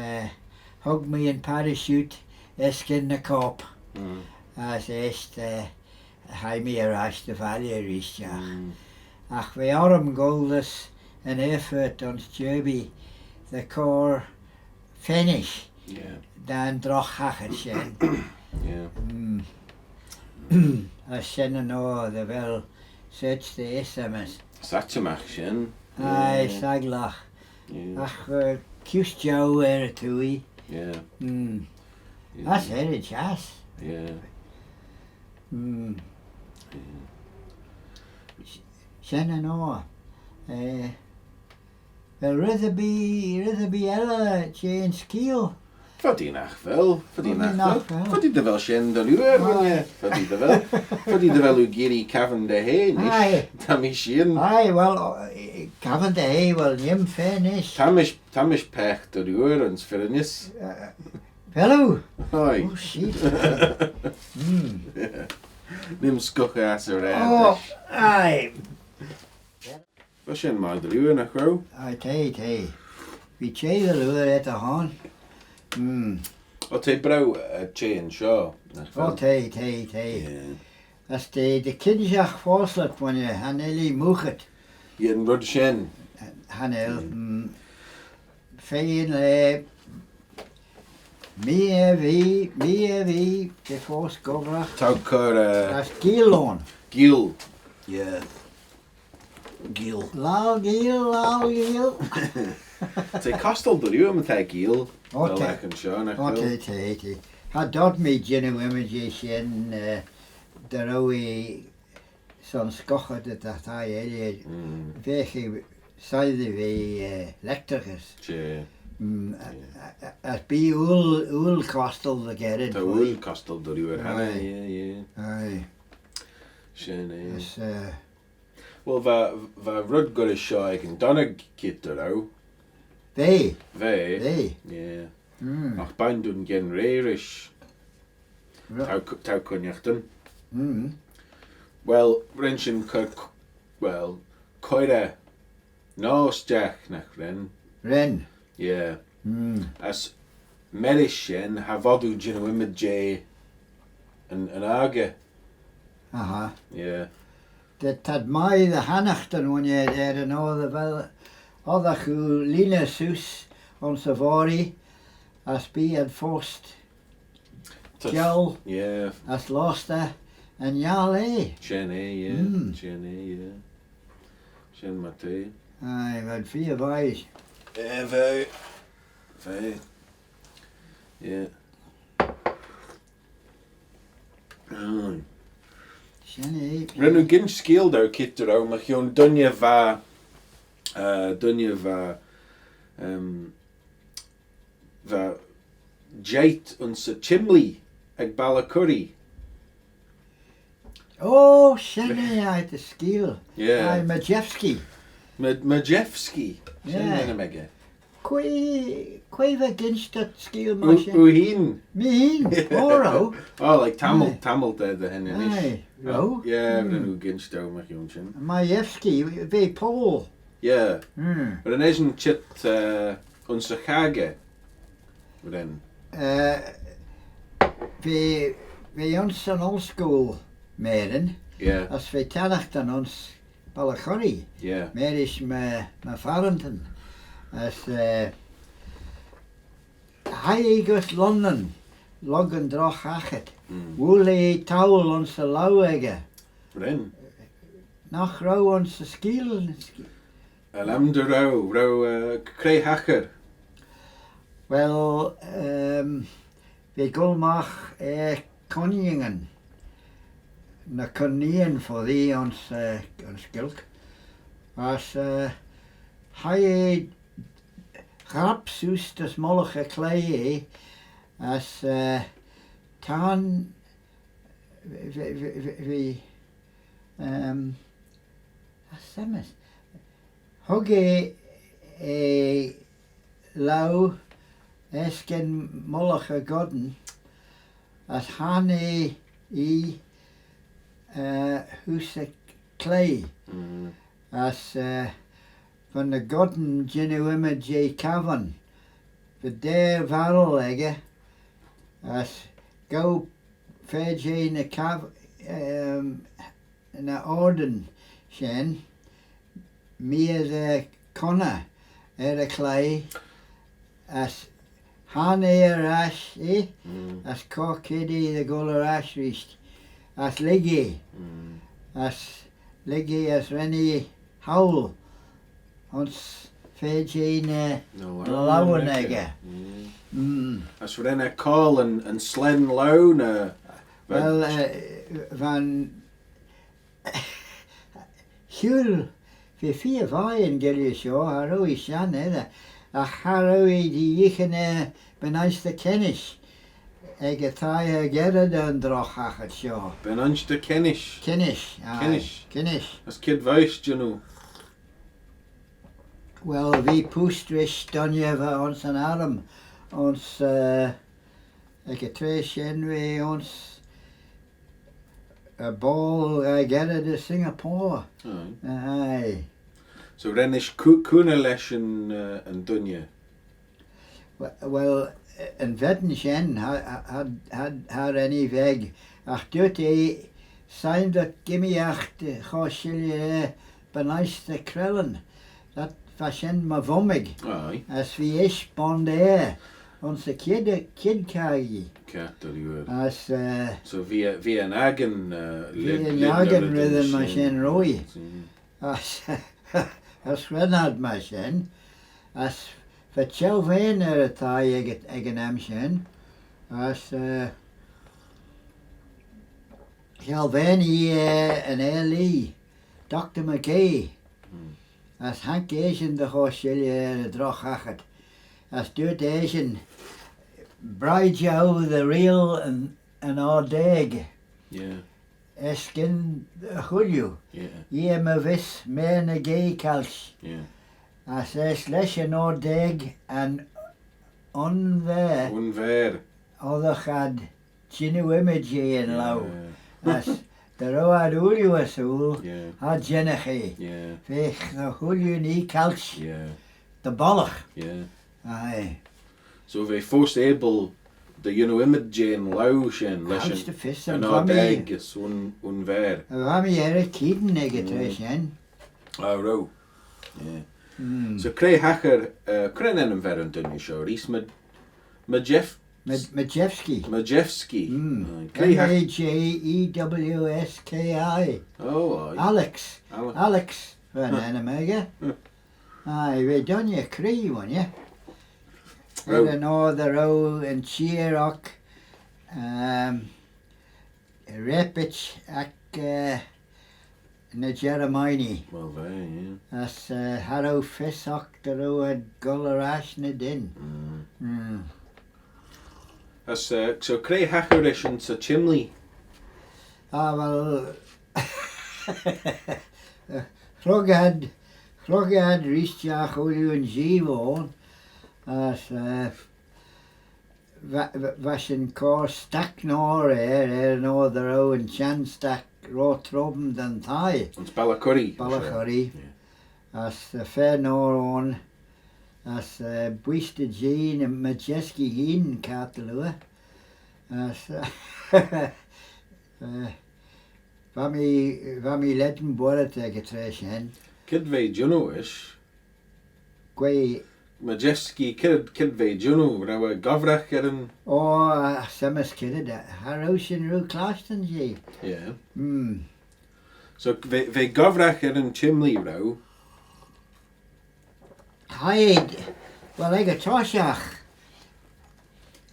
hug me in parachute eskin de kop as est hij meer as de Valerie ach we arm goldes en effort ons derby the core finish Dan droch hachad shen. As shen an o the well search the SMS. Satchamach shen. Aye, saglach. Ach, cuse Joe er tui. Yeah. That's it, chas. Yeah. Shen an o. Wel Rutherby ella chain skill. Fodinach wel. Fodinach wel. Fodi de wel shen de luer. Fodi de wel u giri cavan de heen. Aye. Tammy shen. Aye, well, Cavan de hay, well, nim finish. Tamish pech de luer ons vernis. Hello. Aye. Oh, shit. Nim skuchas around. Oh, aye. Wat shen maar de luer nach ro. Aye, tay. We chay the lure at the horn. Wat hij brouw chain shaw. Oh, tay. Yeah. As the kinjach forslet when you haneli muchet. Yen rud shen. Hanel. Fein le. Me vi the force gobrach. Taukar As gilon. gil. Yeah. Gil. Lal gil. Tay costal de luer met hij gil. Oh, Wel ek en shaw nach Oh, ro. tay. Had dot me genu images shen the rowy son skocha dat hij elie. Vege saide we lectures. Che. As be ul costal the gerrid. Ta ul costal de luer. Aye. Yeah. Aye. Shen As Wel va rud gur is shaw ek en donnig kit er au. they. Ve. Yeah. Ach bain doen gen reirish. Tau Cooinaghtyn. Wel, Renshin well, coire nos jack nach ren. Ren. Yeah. As marish shen havodu ginu imid jay an age. Aha. Yeah. Dat had mij de Hannachten wanneer er en other who Lina Sus on Safari as be had forced Joel Yeah. as lost her and Yale. Shen yeah. Shen Shen mate. Aye, but 4 boys. Yeah, ve. Yeah. Shenny. Renu gyn sgil daw kit er au, mach yon dunje va jait ons chimley ag balacurry. Oh, Shenny, I had the skill. Yeah. Aye, Majewski. Majewski. Yeah. Mege. Quave against that skill, Moshe. Uhin. Me, Oro. Oh, like Aye. Tamil the hen ish. Aye, Ro. Yeah, renu gyn daw mach yon chin. Majewski, ve Paul. Yeah. But an Asian chit ons chage. Ren. We ons an old school meren, Yeah. as we tannacht an ons balachori, Yeah. merish me farenten, as Haigus London, loggen droch hachet, woele towel ons de lauwege, Ren. nach rou ons de skiel. Alam de rau creu hacher. Wel, we gulmach koningen, na konien voor die ons gilk, as hij grapsus des mollige klei as taan we semes hogge lau esken mollige godden as hane huse klei as van de godden genu immer J. Cavan de der varellegge as go J. na Cav na orden shen meer de conna klei as Han ash, as co-kiddy the guller ash rist, as liggy, as renny howl, ons fejin lawanega. As renna call and slen low Well, van Hul, fi vai gilly show, harrowy shan, a harrowy di yichen benais the Kennish. Eg a thai gerad an drochachat show. Benanch de Kennish. Kennish. As kid vice, you know. Well, vi pustrish donjeva ons an arm, ons eg a tre shenwe ons a ball gerad a Singapore. Aye. So rennish Cooinaghtyn and Dunya. Well, en Vannin shen had any veg. Ach duty signed that gimme acht choshilje benais the Crellin. That fashion ma vomig. Aye. As vi ish bond air. Onze kid kagi. As so via an agen rhythm ma shen roi. As renad ma shen. As for Chelvain a thai egen am shen. As Chelvain an L.E. Dr. McGee. As Hank Asian the hoshilje drochachat. As duurt Asian bride jou the real and ordeg. Yeah. Eskin hulju. Yeah. Ie me vis me na gay kalsh. Yeah. As lesh an ordeg and onver. Other had chinu image in low. As the road ulju asul had jeneche. Yeah. Vech the hulju ni kalsh. Yeah. The bollach. Yeah. Aye. So they first able the image in low shen Houts the fist an and ordeg is unver. Rami Eric Keaton negatration. Oh, ro. Yeah. So Cray Hacker, Crellin and Veron Dunya show, Reese Majewski. Majewski. Oh, aye. Alex. Alex. Vanninagh. Aye, we done you Cree one, yeah. We don't know the row and Cheerock. Repich ac na Jeremiah. Well, very, yeah. As Harrow Fissock the row at Gullarash na din. As so Cray Hackerish and sa chimney. Ah, well, Chlogad Ristjach Ulu and Jivo. As Vashin Kor Stack nor no the row and Chan Stack ro Trobben than Thai. It's Ballacurry. Ballacurry. As the fair nor on. As Buiste Jean and Majeski Heen Catalua. As Vami Letten Borate getreshen. Kid ve Juno-ish. Gwei Majeski kid ve Juno, rawa Govrach erin. Oh, Semis kidded Harrowshin Ru Claston G. Yeah. So ve Govrach erin chimney row. Hide. Well, I got Toshach.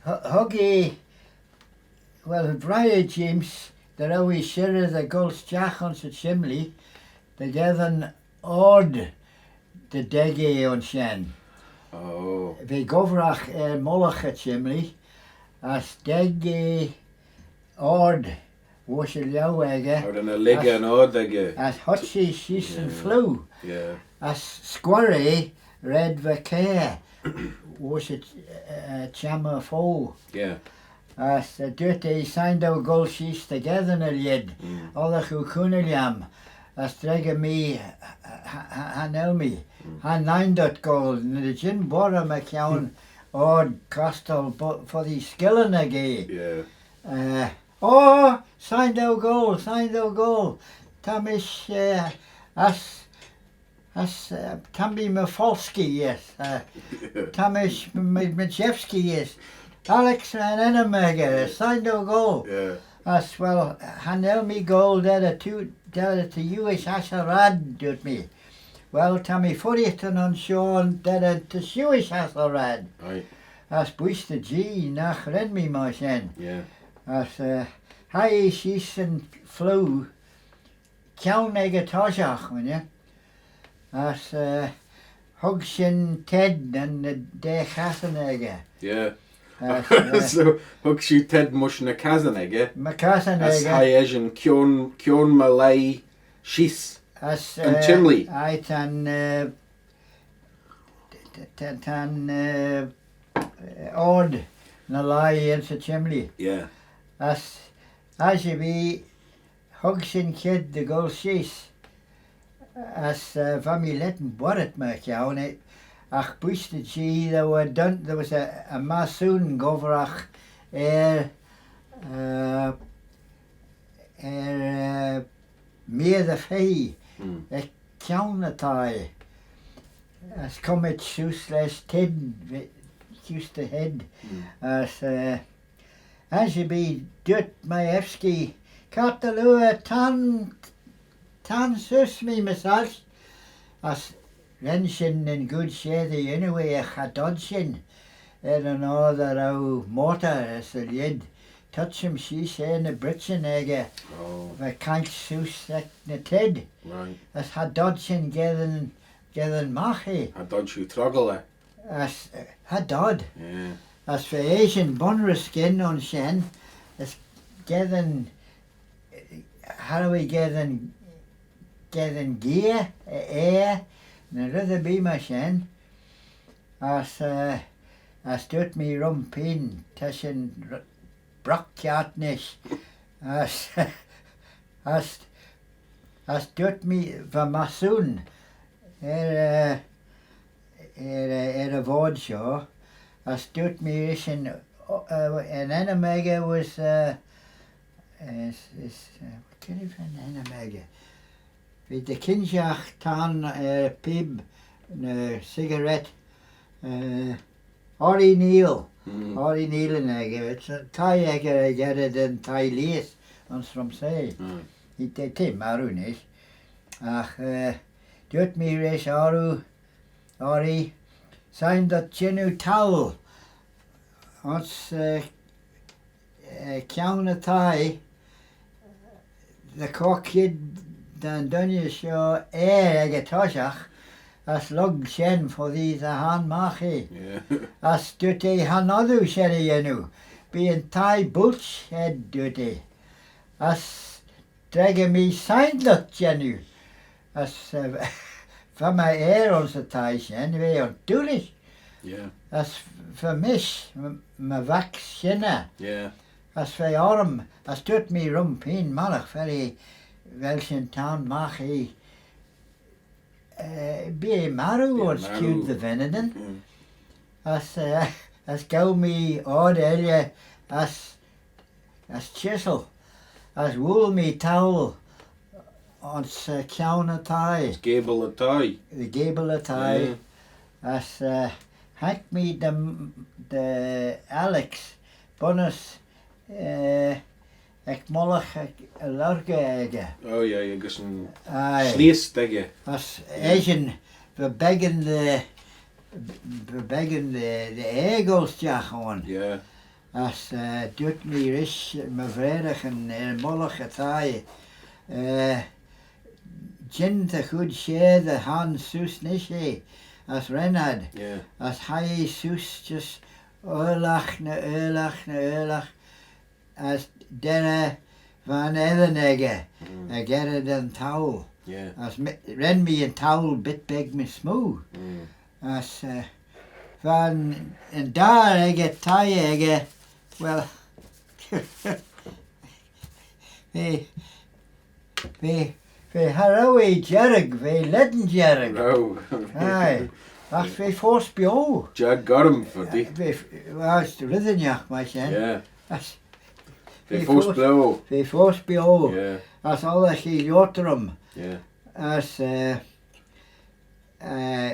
Huggy. Well, Briar James, they're always share the Gulf's Jack on the chimney. Together odd the deggy on Shen. Oh. They Govrach Moloch at chimney. As deggy odd. Washel Yowega. Or in a leg and odd again. As Hutchie she's and flew. Yeah. As Squirry. Red Vacare was it Chama Foe. Yeah. As the dirty signed our goal sheets together in a lid. Other who Cooinaghtyn. As drega me Hanelmi. Han 9.goal. And the gin borrow McCown odd costal but for the skill in a gay. Yeah. Oh, signed our goal. Tamish as as Tammy Mafalski, yes. Tammy Majewski, yes. Alex and Ennemega, signed no goal. Yeah. As well, Hanel me goal there the US Hasselrad did me. Well, Tammy Furriton on Sean there the Jewish Hasselrad. Right. As buist the G nach ren me my shen. Yeah. As high she's and flew Cooinaghtyn Toshach, when you. As Hugshin Ted and the De Cooinaghtyn. Yeah. So hug you Ted mush na Cooinaghtyn. Ma As Cooinaghtyn. high Asian Kion Malay Shis. As and Chimley. I tan odd na lie into Chimley. Yeah. As you be Hugshin Kid the goal she's. As Vami Letten Borret me Cooinaghtyn. Ach buiste G there was a masoon goverach meer the fee Cooinaghtyn as comet shoes Ted used to head as you be dut my Efski Catalua tan sus me massage as Renshin in good shade anyway a chadodsin an other mortar as a lid touch him she said a britchen egg the can't sus na Ted Right. as hadodsin gethen machi Don't you truggle as hadod Yeah. as for Asian bonra skin on shen as gethen how do we gethen gear air na rudder be my shen as dut me rumpin tashin brockjartnish as dut me van masoon a vod show as dut me ishin an Ennemega was what can you find Ennemega with the kinjach tan pib cigarette Ori Neil Ori Neil and it's a tie egger I get it in tie lees ons from say he did Tim Marunish ach dut me rish Ori signed that chinu towel ons Cooinaghtyn the cock kid dan dunje show ege toshach as lug shen for these a han machi Yeah. as duty hanodu shen yenu being Thai bulch head duty as drag me signed that jenu as from my air on the Thai shen we on tourish Yeah. as for mish my vax shenna Yeah. as for arm as dut me rumpin malach very Welschen town machi be maru or skewed the Vannin as go me odd earlier as chisel as wool me towel on Cooinaghtyn Gable a tie. the gable a tie as hack me the Alex bonus ek molach a large egg Oh yeah, you got some aye slees digger. as Asian we begging the egels jach on Yeah. as dut me rish me vredig en molach a thai gin the good share the han sus nishe as Renad Yeah. as high sus just oorlach na oorlach as dere van Edenegge I get it in towel Yeah. as ren me in towel bit big me smooth as van en daar egge tie egge well we harawi jerrig we ledden jerrig No. aye ach we forspio Jag got him for the. we was the riddenjach my shen Yeah. as They force blow. we forspio Yeah. as alle chi jotrum Yeah. as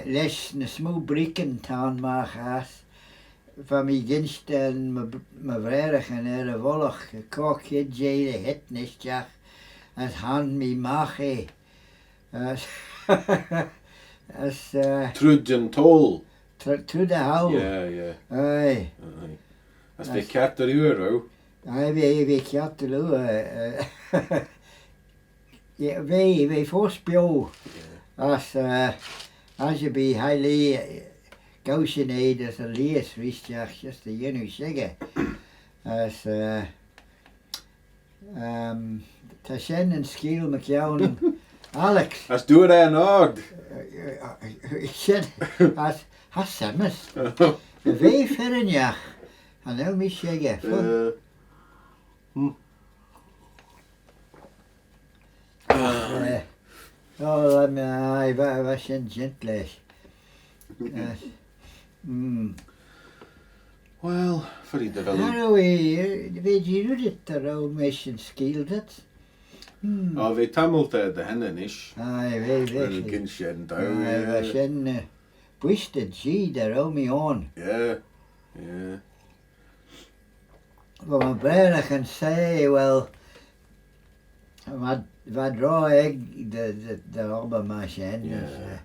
les na smó bricken tan maar gas. Van mi ginst en me vrijdag en volg. Kok je de het nistjach. As han mi mache. As Trud and toll. to de hou. Yeah. Aye. As they cat the euro. Aye, we kjat de lue. Ja, we voorspio. As je bij heilig gauwsje as a lees riestjach just the jenu zeggen. As ta shen en skiel McJown Alex. As do it an ord. Ik said as Jamys. We verrenjach. En nou mi zeggen. I was in gentles. Well, for the development. Anyway, weet je hoe dit er al mission skill dat? Oh, we tamelt de hennen is. Aye, weet Een je. kindje en I was in boosted G daar al mee on. Yeah. Wat mijn brein kan zeggen, wel, wat draw ik de arbeidsmachine. Yeah.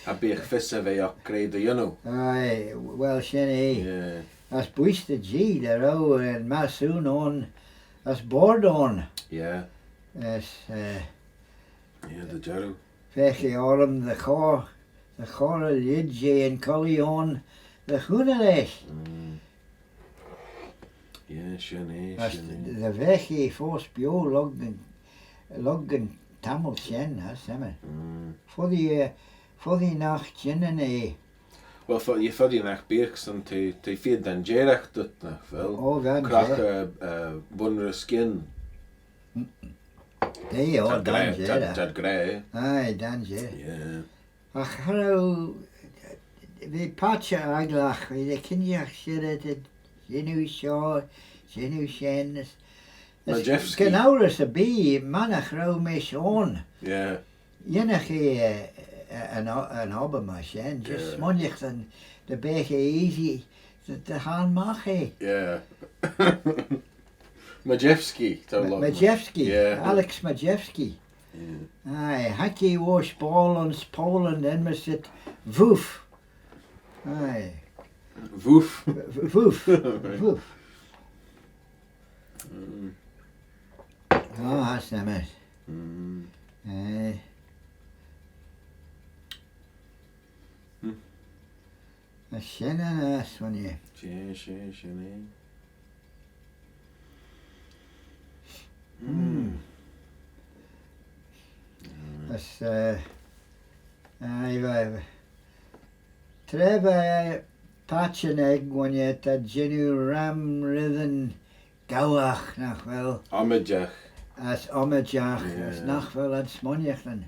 Heb je vissen bij je kreden, you know? Aye, wel, Shenny. Yeah. As boosted G daar al en maar soon on, as board on. Yeah. As Yeah, the jarrow. Vege arm de chor lidje en collie on de groenelech. Yeah, shiny. De vege voorspio loggen tamel chen, hè, voor die nacht chen Wel, voor je die nach Birks en te veel dangerach dat nog wel. Oh, dan Krak bonere skin. Nee, hoor, dan Tad grey. Aye, dan Yeah. Ach, hallo, we patje aglach, we kinjach zitten het zinu shaw, zinu shen. Majewski. Genouders a bee, manach rauw mis on. Yeah. Jennig een arbeidsmachine, just mondig dan de beetje easy te gaan maken. Yeah. Majewski. Majewski, Yeah. Alex Majewski. Aye, hockey was Poland en we zit Woef. Aye. Woof. Woef. Woef. Oh, that's nice. Aye. A shin and ass when you. Shiny. That's aye, Treva patch an egg when you that genu ram rhythm gawach nach wel. Amajach. As omajach, as nach wel an smonjach dan.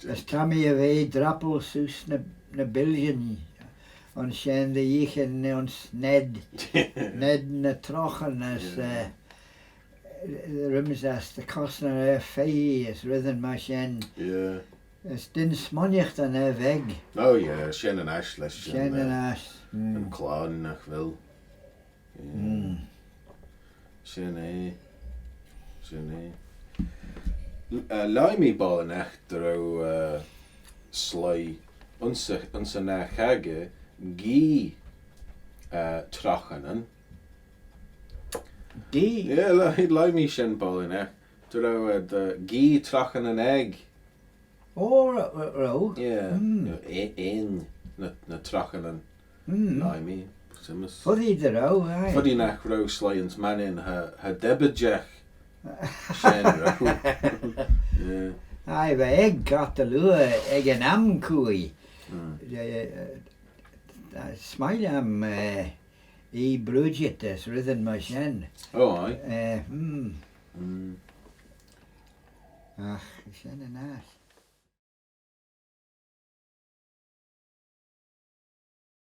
As Tammy away drappel soos na billion. On shen de jichen ons Ned na trochen as rums as the Costner fee as rhythm machine. Yeah. As din smonjach dan weg. Oh yeah, Shen and Ash. Shen and ass. En Claude nog wel. Shiny. Limey ballen echt er sly. Onze nachage gi trachanen. Die? Ja, limey shen ballen echt. Er de gi trachanen egg. Oh, ro. Ja. Een na trachanen. Limey. Voor die er ook, hè? Voor die nach ro slyens man in her debejech. Shen ro. Yeah. Aye, we egg got the lure, egg an am koei. Smile am broodje as rhythm machine. Oh, aye. Ach, shen and ass.